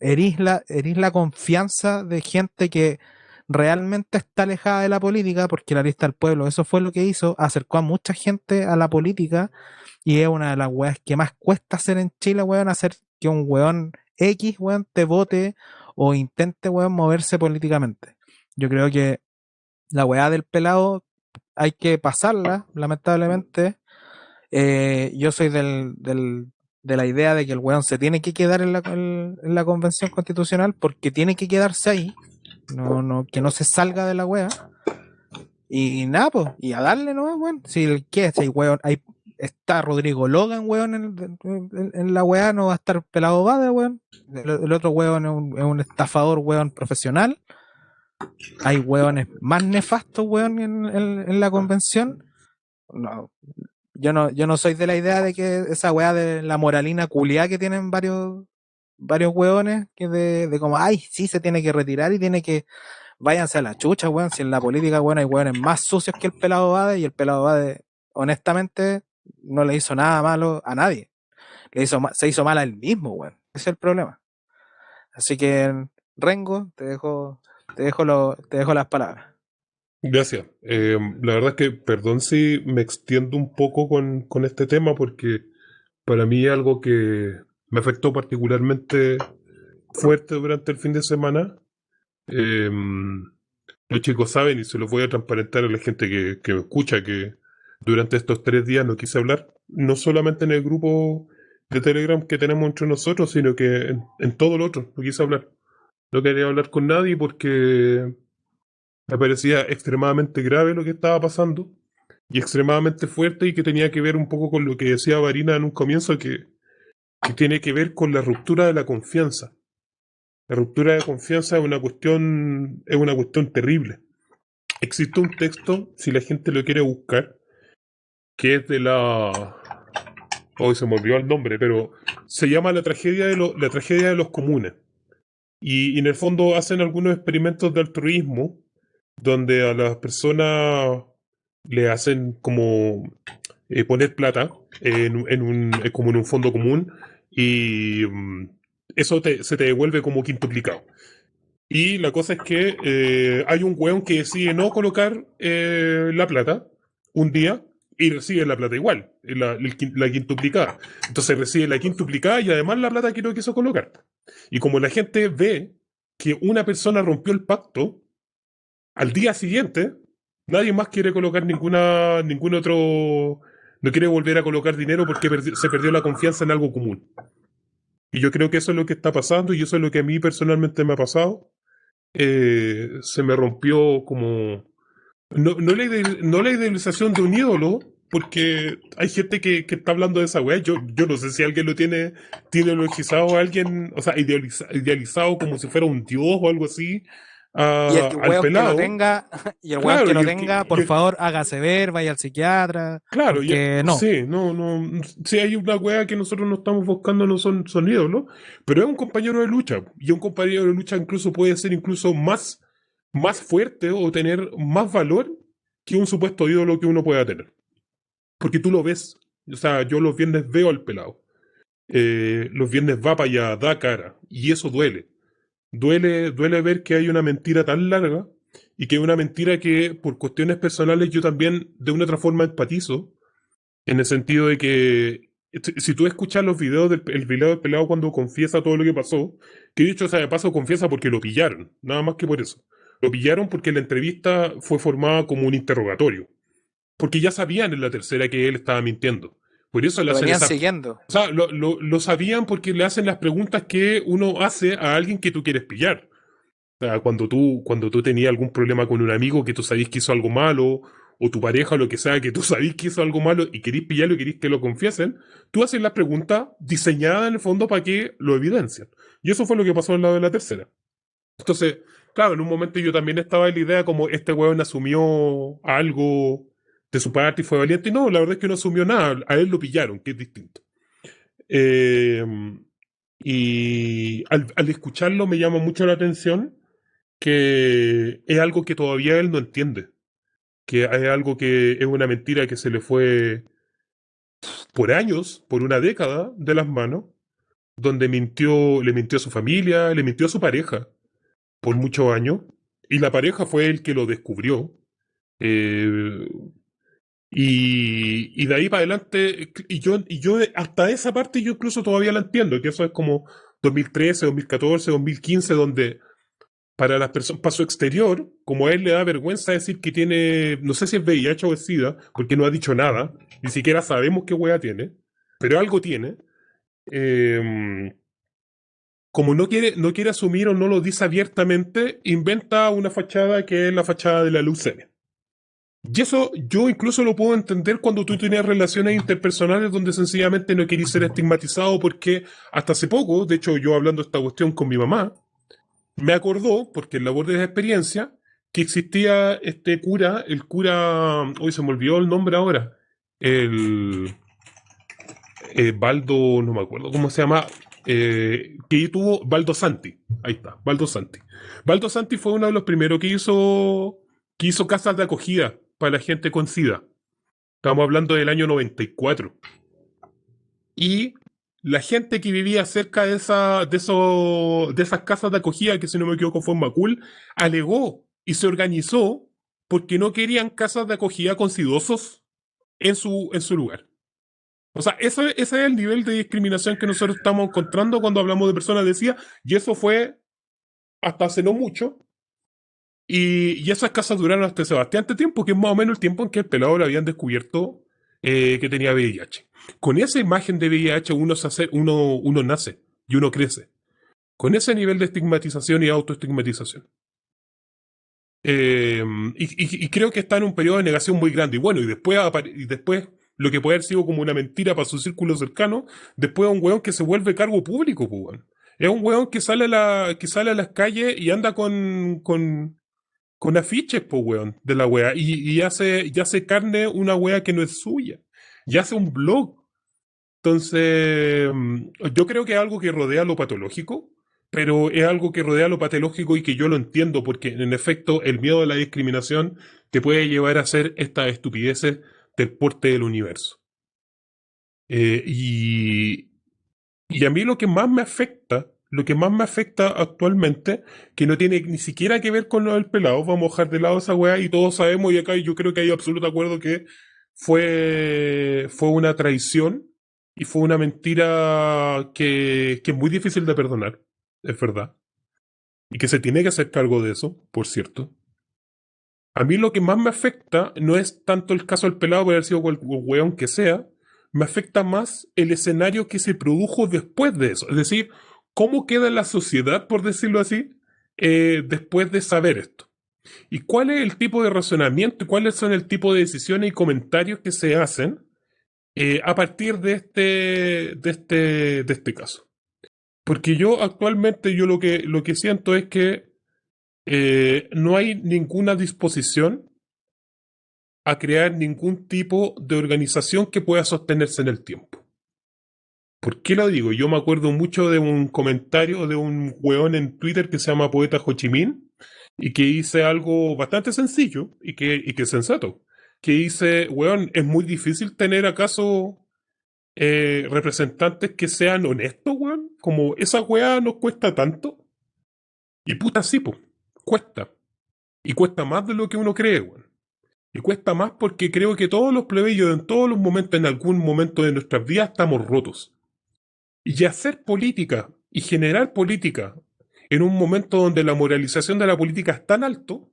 herís la confianza de gente que realmente está alejada de la política, porque la lista del pueblo, eso fue lo que hizo, acercó a mucha gente a la política, y es una de las weas que más cuesta hacer en Chile, weón, hacer que un weón X, weón, te vote o intente, weón, moverse políticamente. Yo creo que la wea del pelado hay que pasarla, lamentablemente. Yo soy de la idea de que el weón se tiene que quedar en la convención constitucional, porque tiene que quedarse ahí, que no se salga de la wea. Y nada, pues, y a darle, ¿no, weón? Si weón, ahí está Rodrigo Logan, weón, en la wea, no va a estar pelado Bade, weón. El otro weón es un estafador, weón, profesional. Hay weones más nefastos, weón, en la convención. No, yo no soy de la idea de que esa weá de la moralina culiá que tienen varios weones, que de como, ay, sí, se tiene que retirar y tiene que, váyanse a la chucha, weón. Si en la política, weón, hay weones más sucios que el pelado Bade, y el pelado Bade, honestamente, no le hizo nada malo a nadie. Se hizo mal a él mismo, weón. Ese es el problema. Así que, Rengo, te dejo las palabras. Gracias. La verdad es que, perdón si me extiendo un poco con este tema, porque para mí es algo que me afectó particularmente fuerte durante el fin de semana. Los chicos saben, y se los voy a transparentar a la gente que me escucha, que durante estos 3 días no quise hablar, no solamente en el grupo de Telegram que tenemos entre nosotros, sino que en todo lo otro, no quise hablar. No quería hablar con nadie porque me parecía extremadamente grave lo que estaba pasando, y extremadamente fuerte, y que tenía que ver un poco con lo que decía Varina en un comienzo, que tiene que ver con la ruptura de la confianza. La ruptura de confianza es una cuestión terrible. Existe un texto, si la gente lo quiere buscar, que es de la... Hoy se me olvidó el nombre, pero se llama la tragedia de los comunes. Y en el fondo hacen algunos experimentos de altruismo, donde a las personas le hacen como poner plata como en un fondo común, y eso se te devuelve como quintuplicado. Y la cosa es que hay un weón que decide no colocar la plata un día, y recibe la plata igual, la quintuplicada. Entonces recibe la quintuplicada y además la plata que no quiso colocar. Y como la gente ve que una persona rompió el pacto, Al día siguiente, nadie más quiere colocar ningún otro, no quiere volver a colocar dinero porque se perdió la confianza en algo común. Y yo creo que eso es lo que está pasando y eso es lo que a mí personalmente me ha pasado. Se me rompió como... No la idealización de un ídolo, porque hay gente que está hablando de esa weá. Yo no sé si alguien lo tiene ideologizado a alguien, o sea, idealizado como si fuera un dios o algo así, Y el al weón que lo pelado. tenga, y el weón Claro, que y lo el tenga, por favor, hágase ver, vaya al psiquiatra, claro, porque no. sí, no, sí hay una weá que nosotros no estamos buscando, no son ídolos, pero es un compañero de lucha, y un compañero de lucha incluso puede ser incluso más fuerte o tener más valor que un supuesto ídolo que uno pueda tener. Porque tú lo ves, o sea, yo los viernes veo al pelado, los viernes va para allá, da cara, y eso duele. Duele ver que hay una mentira tan larga y que es una mentira que por cuestiones personales yo también de una otra forma empatizo, en el sentido de que si tú escuchas los videos el video del pelado cuando confiesa todo lo que pasó, que dicho sea de paso confiesa porque lo pillaron, nada más que por eso. Lo pillaron porque la entrevista fue formada como un interrogatorio, porque ya sabían en la tercera que él estaba mintiendo. Por eso le Lo hacen venían esa... siguiendo. O sea, lo sabían porque le hacen las preguntas que uno hace a alguien que tú quieres pillar. O sea, cuando tú tenías algún problema con un amigo que tú sabías que hizo algo malo, o tu pareja o lo que sea, que tú sabías que hizo algo malo y querís pillarlo y querís que lo confiesen, tú haces las preguntas diseñadas en el fondo para que lo evidencien. Y eso fue lo que pasó al lado de la tercera. Entonces, claro, en un momento yo también estaba en la idea como este weón asumió algo de su parte y fue valiente. Y no, la verdad es que no asumió nada. A él lo pillaron, que es distinto. Eh, y al escucharlo me llama mucho la atención que es algo que todavía él no entiende, que es algo que es una mentira que se le fue por años, por una década de las manos, donde le mintió a su familia, le mintió a su pareja por muchos años, y la pareja fue el que lo descubrió. eh, y de ahí para adelante, y yo hasta esa parte yo incluso todavía la entiendo, que eso es como 2013, 2014, 2015, donde para las personas, para su exterior, como a él le da vergüenza decir que tiene, no sé si es VIH o es SIDA, porque no ha dicho nada, ni siquiera sabemos qué wea tiene, pero algo tiene. Como no quiere asumir o no lo dice abiertamente, inventa una fachada que es la fachada de la leucemia. Y eso yo incluso lo puedo entender cuando tú tienes relaciones interpersonales donde sencillamente no querís ser estigmatizado porque hasta hace poco, de hecho yo hablando de esta cuestión con mi mamá, me acordó, porque en labor de experiencia, que existía este cura, el cura, hoy se me olvidó el nombre ahora, el Baldo, no me acuerdo cómo se llama, que tuvo Baldo Santi, ahí está, Baldo Santi. Baldo Santi fue uno de los primeros que hizo casas de acogida para la gente con SIDA. Estamos hablando del año 94. Y la gente que vivía cerca de esas casas de acogida, que si no me equivoco fue en Macul, alegó y se organizó porque no querían casas de acogida con sidosos en su lugar. O sea, ese es el nivel de discriminación que nosotros estamos encontrando cuando hablamos de personas de SIDA, y eso fue hasta hace no mucho. Y esas casas duraron hasta bastante tiempo, que es más o menos el tiempo en que el pelado le habían descubierto que tenía VIH. Con esa imagen de VIH uno nace y uno crece. Con ese nivel de estigmatización y autoestigmatización. Y creo que está en un periodo de negación muy grande. Y bueno, y después lo que puede haber sido como una mentira para su círculo cercano, después es un weón que se vuelve cargo público, pues, weón. Es un weón que sale a las calles y anda con afiches, po, weón, de la wea. Y hace carne una wea que no es suya. Y hace un blog. Entonces, yo creo que es algo que rodea lo patológico, pero es algo que rodea lo patológico y que yo lo entiendo, porque en efecto el miedo a la discriminación te puede llevar a hacer estas estupideces del porte del universo. Y a mí lo que más me afecta actualmente, que no tiene ni siquiera que ver con lo del pelado, vamos a dejar de lado esa weá y todos sabemos, y acá yo creo que hay absoluto acuerdo que fue una traición y fue una mentira que es muy difícil de perdonar, es verdad. Y que se tiene que hacer cargo de eso, por cierto. A mí lo que más me afecta no es tanto el caso del pelado por haber sido el weón que sea, me afecta más el escenario que se produjo después de eso. Es decir, cómo queda la sociedad, por decirlo así, después de saber esto. ¿Y cuál es el tipo de razonamiento y cuáles son el tipo de decisiones y comentarios que se hacen a partir de este caso? Porque yo actualmente lo que siento es que no hay ninguna disposición a crear ningún tipo de organización que pueda sostenerse en el tiempo. ¿Por qué lo digo? Yo me acuerdo mucho de un comentario de un weón en Twitter que se llama Poeta Ho Chi Minh y que dice algo bastante sencillo y que es sensato. Que dice, weón, es muy difícil tener acaso representantes que sean honestos, weón. Como esa weá nos cuesta tanto. Y puta sí, po, cuesta. Y cuesta más de lo que uno cree, weón. Y cuesta más porque creo que todos los plebeyos en todos los momentos, en algún momento de nuestras vidas, estamos rotos. Y hacer política y generar política en un momento donde la moralización de la política es tan alto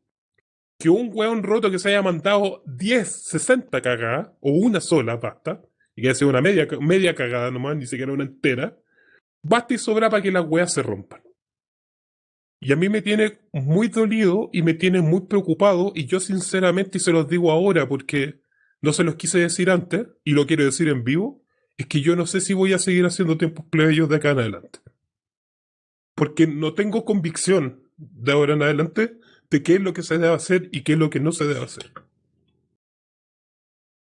que un hueón roto que se haya mandado 10, 60 cagadas, o una sola basta, y que haya sido una media cagada nomás, ni siquiera una entera, basta y sobra para que las weas se rompan. Y a mí me tiene muy dolido y me tiene muy preocupado, y yo sinceramente, y se los digo ahora porque no se los quise decir antes, y lo quiero decir en vivo, es que yo no sé si voy a seguir haciendo tiempos plebeyos de acá en adelante. Porque no tengo convicción de ahora en adelante de qué es lo que se debe hacer y qué es lo que no se debe hacer.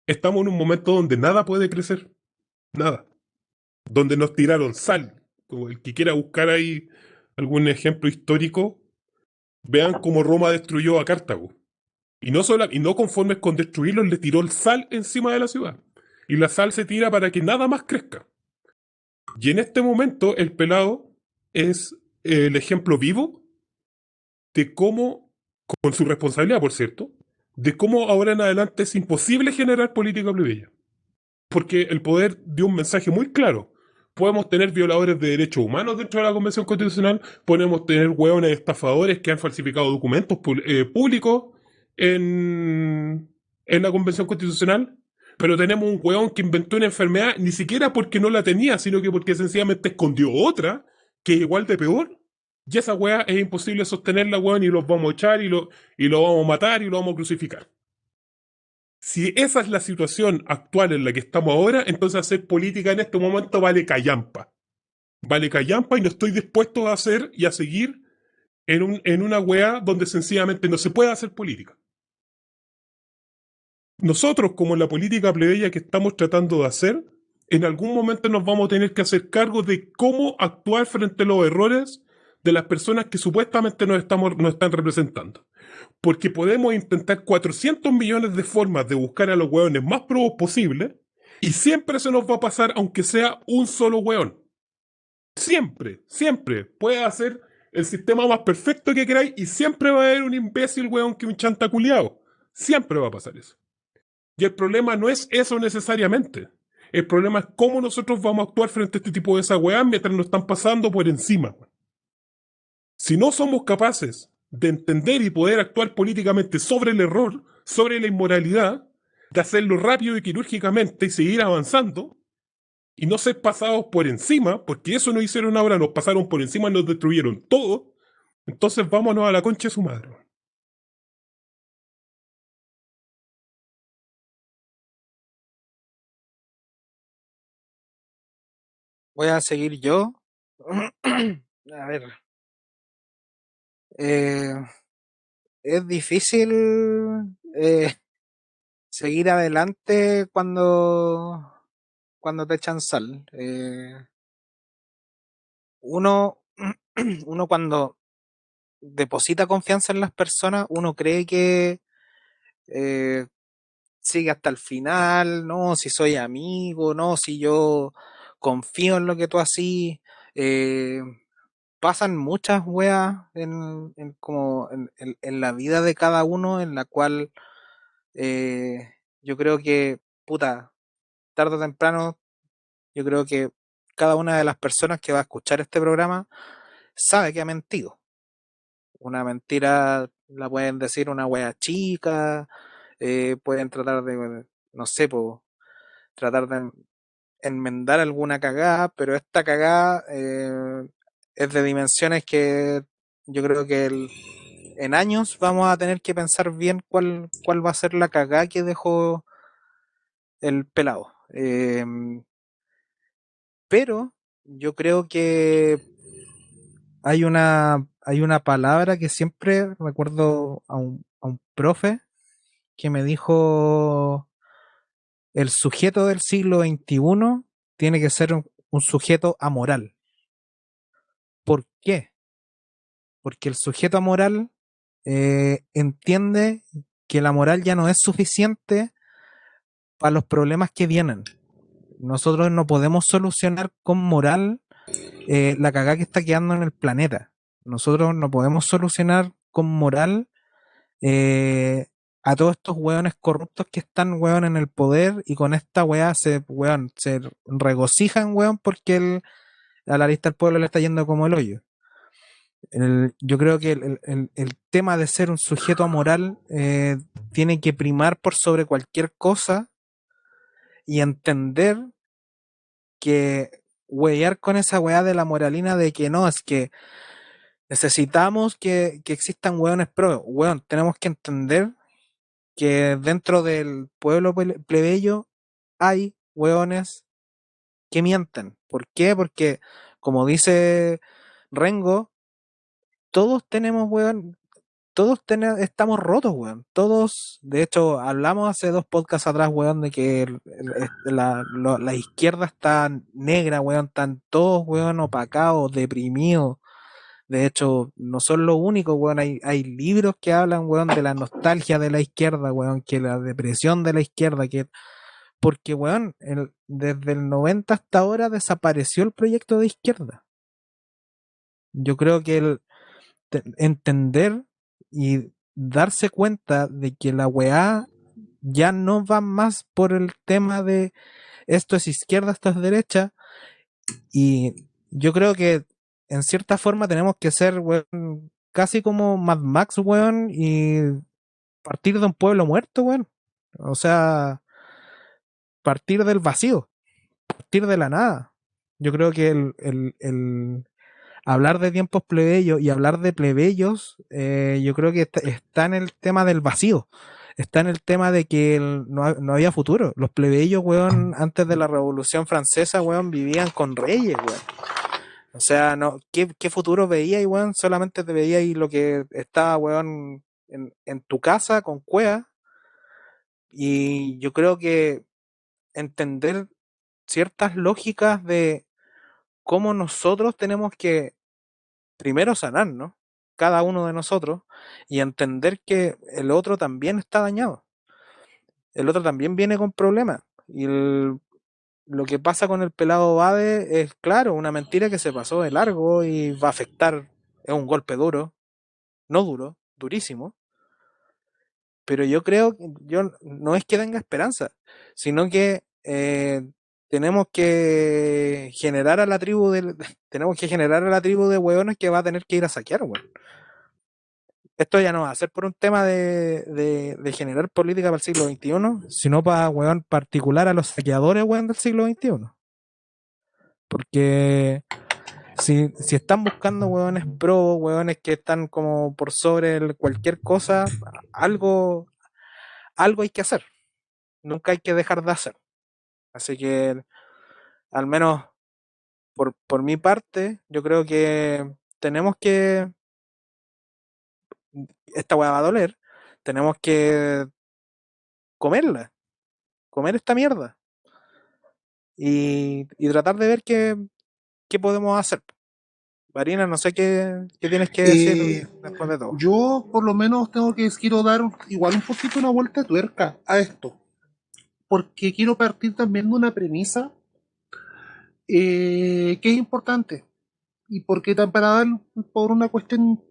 Estamos en un momento donde nada puede crecer. Nada. Donde nos tiraron sal. Como el que quiera buscar ahí algún ejemplo histórico, vean cómo Roma destruyó a Cartago. Y no conformes con destruirlo, le tiró el sal encima de la ciudad. Y la sal se tira para que nada más crezca. Y en este momento, el pelado es el ejemplo vivo de cómo, con su responsabilidad, por cierto, de cómo ahora en adelante es imposible generar política plebeya. Porque el poder dio un mensaje muy claro. Podemos tener violadores de derechos humanos dentro de la Convención Constitucional, podemos tener hueones estafadores que han falsificado documentos públicos en la Convención Constitucional, pero tenemos un hueón que inventó una enfermedad ni siquiera porque no la tenía, sino que porque sencillamente escondió otra, que es igual de peor. Y esa hueá es imposible sostenerla, hueón, y los vamos a echar y lo vamos a matar y lo vamos a crucificar. Si esa es la situación actual en la que estamos ahora, entonces hacer política en este momento vale callampa. Vale callampa y no estoy dispuesto a hacer y a seguir en una weá donde sencillamente no se puede hacer política. Nosotros, como en la política plebeya que estamos tratando de hacer, en algún momento nos vamos a tener que hacer cargo de cómo actuar frente a los errores de las personas que supuestamente nos están representando. Porque podemos intentar 400 millones de formas de buscar a los hueones más probos posibles y siempre se nos va a pasar aunque sea un solo hueón. Siempre, siempre. Puede hacer el sistema más perfecto que queráis y siempre va a haber un imbécil hueón que un chanta culiao. Siempre va a pasar eso. Y el problema no es eso necesariamente. El problema es cómo nosotros vamos a actuar frente a este tipo de esa weá mientras nos están pasando por encima. Si no somos capaces de entender y poder actuar políticamente sobre el error, sobre la inmoralidad, de hacerlo rápido y quirúrgicamente y seguir avanzando, y no ser pasados por encima, porque eso no hicieron ahora, nos pasaron por encima, nos destruyeron todo, entonces vámonos a la concha de su madre. Voy a seguir yo. A ver. Es difícil seguir adelante cuando te echan sal. Uno, uno cuando deposita confianza en las personas, uno cree que sigue hasta el final, no, si soy amigo, no, si yo confío en lo que tú así. Pasan muchas weas en la vida de cada uno, en la cual yo creo que, puta, tarde o temprano, yo creo que cada una de las personas que va a escuchar este programa sabe que ha mentido. Una mentira la pueden decir una wea chica, pueden tratar de, no sé, tratar de enmendar alguna cagada, pero esta cagada es de dimensiones que yo creo que en años vamos a tener que pensar bien cuál va a ser la cagada que dejó el pelado. Pero yo creo que hay una palabra que siempre recuerdo a un profe que me dijo: el sujeto del siglo XXI tiene que ser un sujeto amoral. ¿Por qué? Porque el sujeto amoral entiende que la moral ya no es suficiente para los problemas que vienen. Nosotros no podemos solucionar con moral la cagada que está quedando en el planeta. Nosotros no podemos solucionar con moral a todos estos hueones corruptos que están, hueón, en el poder, y con esta weá se regocijan, hueón, porque a la lista del pueblo le está yendo como el hoyo. Yo creo que el tema de ser un sujeto amoral tiene que primar por sobre cualquier cosa, y entender que huear con esa weá de la moralina de que no, es que necesitamos que existan hueones pro. Hueón, tenemos que entender que dentro del pueblo plebeyo hay hueones que mienten. ¿Por qué? Porque, como dice Rengo, todos tenemos, weón, estamos rotos, weón. Todos, de hecho, hablamos hace 2 podcasts atrás, weón, de que la izquierda está negra, weón, están todos, weón, opacados, deprimidos. De hecho, no son los únicos, weón, hay libros que hablan, weón, de la nostalgia de la izquierda, weón, que la depresión de la izquierda, porque, weón, desde el 90 hasta ahora desapareció el proyecto de izquierda. Yo creo que entender y darse cuenta de que la weá ya no va más por el tema de esto es izquierda, esto es derecha, y yo creo que en cierta forma tenemos que ser, weón, casi como Mad Max, weón, y partir de un pueblo muerto, weón. O sea, partir del vacío, partir de la nada. Yo creo que el hablar de tiempos plebeyos y hablar de plebeyos, yo creo que está en el tema del vacío. Está en el tema de que no había futuro. Los plebeyos, weón, antes de la Revolución Francesa, weón, vivían con reyes, weón. O sea, no, ¿qué futuro veías, weón? Solamente te veías lo que estaba, weón, en tu casa con cueva. Y yo creo que entender ciertas lógicas de cómo nosotros tenemos que primero sanar, ¿no? Cada uno de nosotros, y entender que el otro también está dañado. El otro también viene con problemas. Y lo que pasa con el pelado Bade es, claro, una mentira que se pasó de largo y va a afectar. Es un golpe duro, no duro, durísimo. Pero yo creo que no es que tenga esperanza, sino que tenemos que generar a la tribu tenemos que generar a la tribu de hueones que va a tener que ir a saquear, weón. Esto ya no va a ser por un tema de generar política para el siglo XXI, sino para, weón, particular a los saqueadores, weón, del siglo XXI. Porque si están buscando hueones pro, hueones que están como por sobre cualquier cosa, algo hay que hacer. Nunca hay que dejar de hacer. Así que, al menos por mi parte, yo creo que tenemos que, esta hueá va a doler, tenemos que comer esta mierda y tratar de ver qué podemos hacer. Marina, no sé qué tienes que decir después de todo. Yo por lo menos quiero dar igual un poquito una vuelta de tuerca a esto, porque quiero partir también de una premisa que es importante, y porque para dar por una cuestión,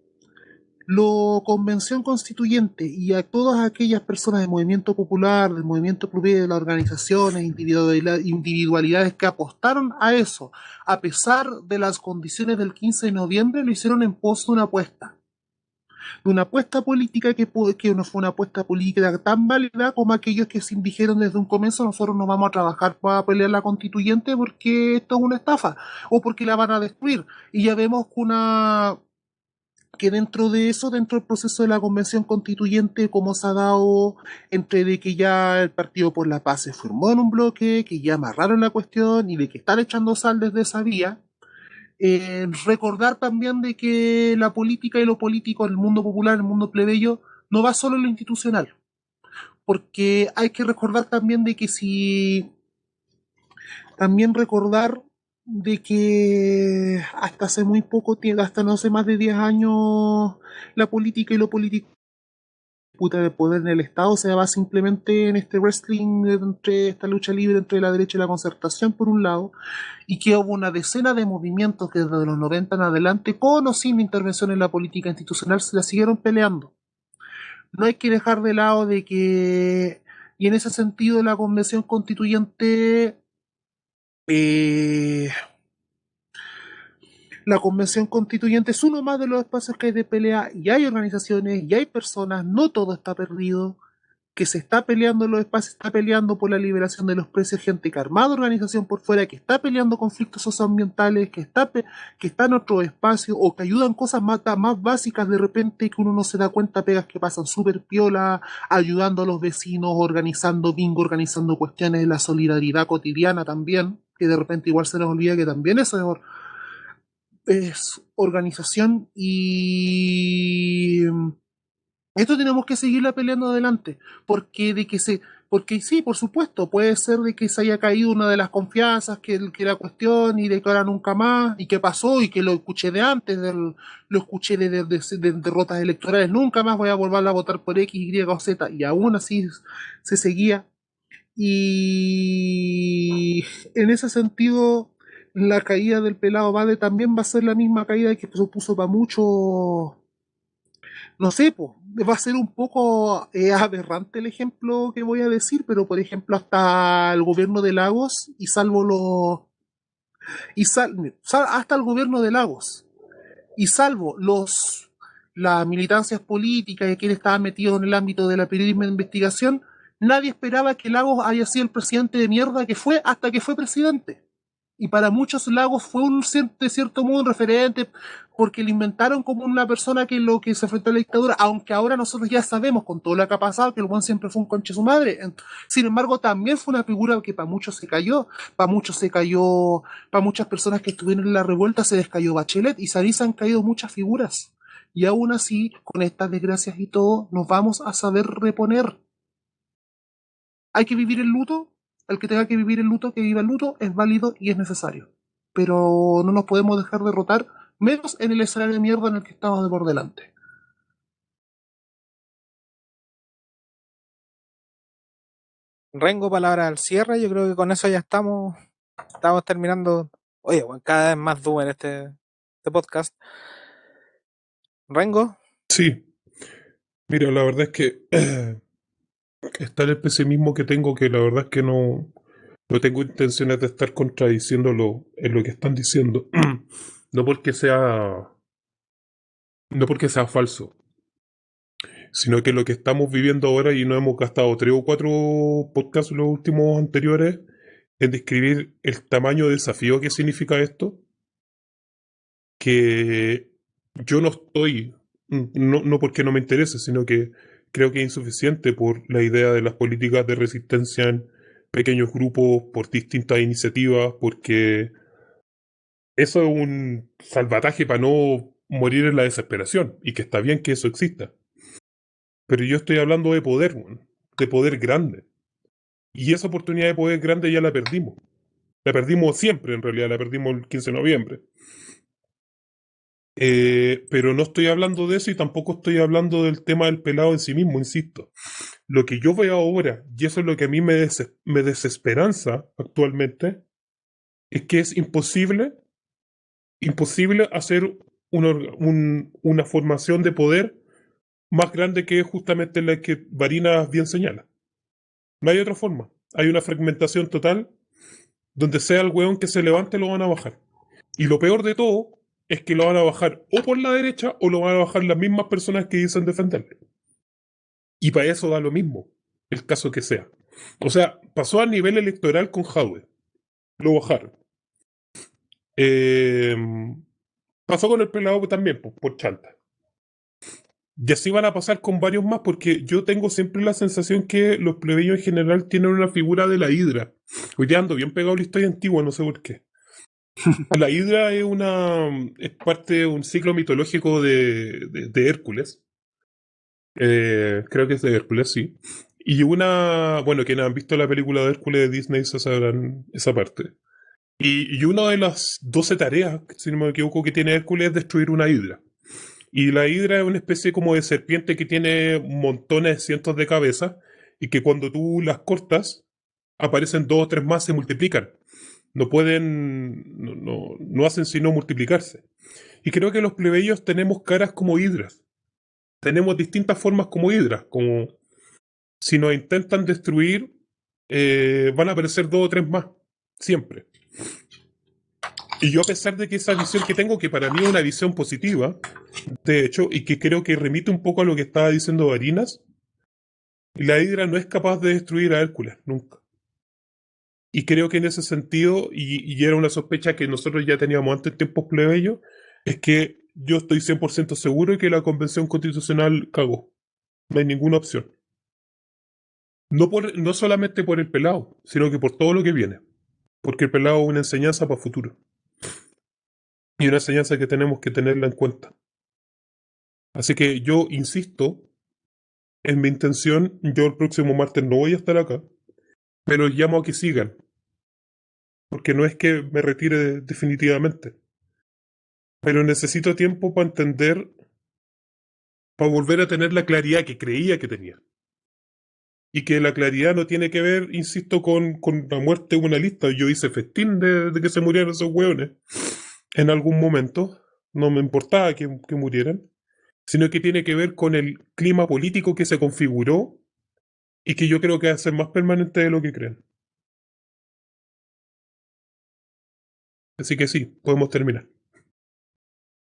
lo convención constituyente y a todas aquellas personas del movimiento popular, del movimiento plebeo, de las organizaciones, individualidades que apostaron a eso, a pesar de las condiciones del 15 de noviembre, lo hicieron en pos de una apuesta. de una apuesta política que no fue una apuesta política tan válida como aquellos que se dijeron desde un comienzo: nosotros no vamos a trabajar para pelear la constituyente porque esto es una estafa o porque la van a destruir. Y ya vemos que dentro de eso, dentro del proceso de la convención constituyente, como se ha dado entre de que ya el Partido por la Paz se formó en un bloque, que ya amarraron la cuestión y de que están echando sal desde esa vía. Recordar también de que la política y lo político, el mundo popular, el mundo plebeyo, no va solo en lo institucional, porque hay que recordar también de que si también recordar de que hasta hace muy poco tiempo, hasta no hace más de 10 años, la política y lo político, disputa de poder en el Estado se daba simplemente en este wrestling, entre esta lucha libre entre la derecha y la concertación por un lado, y que hubo una decena de movimientos que desde los 90 en adelante, con o sin intervención en la política institucional, se la siguieron peleando. No hay que dejar de lado de que, y en ese sentido, la convención constituyente, la convención constituyente es uno más de los espacios que hay de pelea, y hay organizaciones y hay personas, no todo está perdido, que se está peleando en los espacios, está peleando por la liberación de los presos, gente que ha armado organización por fuera, que está peleando conflictos socioambientales, que está en otros espacios, o que ayudan cosas más básicas de repente que uno no se da cuenta, pegas que pasan súper piola, ayudando a los vecinos, organizando bingo, organizando cuestiones de la solidaridad cotidiana también, que de repente igual se nos olvida que también eso es organización. Y esto tenemos que seguirla peleando adelante, porque sí, por supuesto, puede ser de que se haya caído una de las confianzas, que la cuestión, y de que ahora nunca más, y que pasó, y que lo escuché de antes, lo escuché de derrotas electorales: nunca más voy a volver a votar por X, Y o Z, y aún así se seguía. Y en ese sentido, la caída del pelado Bade también va a ser la misma caída que supuso para muchos. No sé, pues, va a ser un poco aberrante el ejemplo que voy a decir, pero por ejemplo, hasta el gobierno de Lagos, y salvo los. Hasta el gobierno de Lagos, y salvo las militancias políticas y quienes estaban metidos en el ámbito de la periodismo de investigación, nadie esperaba que Lagos haya sido el presidente de mierda que fue hasta que fue presidente. Y para muchos Lagos fue de cierto modo un referente, porque le inventaron como una persona que se enfrentó a la dictadura, aunque ahora nosotros ya sabemos con todo lo que ha pasado que el buen siempre fue un conche su madre. Sin embargo, también fue una figura que para muchos se cayó, para muchas personas que estuvieron en la revuelta se descayó Bachelet, y se han caído muchas figuras. Y aún así, con estas desgracias y todo, nos vamos a saber reponer. Hay que vivir el luto. El que tenga que vivir el luto, que viva el luto, es válido y es necesario. Pero no nos podemos dejar derrotar, menos en el escenario de mierda en el que estamos de por delante. Rengo, palabra al cierre. Yo creo que con eso ya estamos terminando. Oye, bueno, cada vez más dúo en este podcast. Rengo. Sí. Mira, la verdad es que está el pesimismo que tengo, que la verdad es que no tengo intenciones de estar contradiciéndolo en lo que están diciendo. No porque sea falso, sino que lo que estamos viviendo ahora, y no hemos gastado 3 o 4 podcasts los últimos anteriores en describir el tamaño de desafío que significa esto, que yo no estoy, no porque no me interese, sino que creo que es insuficiente por la idea de las políticas de resistencia en pequeños grupos, por distintas iniciativas, porque eso es un salvataje para no morir en la desesperación, y que está bien que eso exista. Pero yo estoy hablando de poder grande. Y esa oportunidad de poder grande ya la perdimos. La perdimos siempre, en realidad, la perdimos el 15 de noviembre. Pero no estoy hablando de eso, y tampoco estoy hablando del tema del pelado en sí mismo, insisto. Lo que yo veo ahora, y eso es lo que a mí me desesperanza actualmente, es que es imposible hacer una formación de poder más grande que justamente la que Varinas bien señala. No hay otra forma. Hay una fragmentación total, donde sea el hueón que se levante lo van a bajar. Y lo peor de todo es que lo van a bajar o por la derecha o lo van a bajar las mismas personas que dicen defenderle. Y para eso da lo mismo, el caso que sea. O sea, pasó a nivel electoral con Jadwe. Lo bajaron. Pasó con el pelado también, por chanta. Y así van a pasar con varios más, porque yo tengo siempre la sensación que los plebeyos en general tienen una figura de la hidra. Hoy día ando bien pegado a la historia antigua, no sé por qué. La hidra es parte de un ciclo mitológico de Hércules. Creo que es de Hércules, sí. Y bueno, quienes han visto la película de Hércules de Disney se sabrán esa parte. Y una de las 12 tareas, si no me equivoco, que tiene Hércules es destruir una hidra. Y la hidra es una especie como de serpiente que tiene montones, cientos de cabezas, y que cuando tú las cortas, aparecen 2 o 3 más, se multiplican. No pueden, no hacen sino multiplicarse. Y creo que los plebeyos tenemos caras como hidras. Tenemos distintas formas como hidras, como si nos intentan destruir, van a aparecer 2 o 3 más, siempre. Y yo, a pesar de que esa visión que tengo, que para mí es una visión positiva, de hecho, y que creo que remite un poco a lo que estaba diciendo Varinas, la hidra no es capaz de destruir a Hércules, nunca. Y creo que en ese sentido, y era una sospecha que nosotros ya teníamos antes en tiempos plebeyos, es que yo estoy 100% seguro de que la Convención Constitucional cagó. No hay ninguna opción. No solamente por el pelado, sino que por todo lo que viene. Porque el pelado es una enseñanza para el futuro. Y una enseñanza que tenemos que tenerla en cuenta. Así que yo insisto en mi intención. Yo el próximo martes no voy a estar acá, pero llamo a que sigan. Porque no es que me retire definitivamente. Pero necesito tiempo para entender, para volver a tener la claridad que creía que tenía. Y que la claridad no tiene que ver, insisto, con la muerte de una lista. Yo hice festín de que se murieran esos hueones en algún momento. No me importaba que murieran. Sino que tiene que ver con el clima político que se configuró y que yo creo que va a ser más permanente de lo que creen. Así que sí, podemos terminar.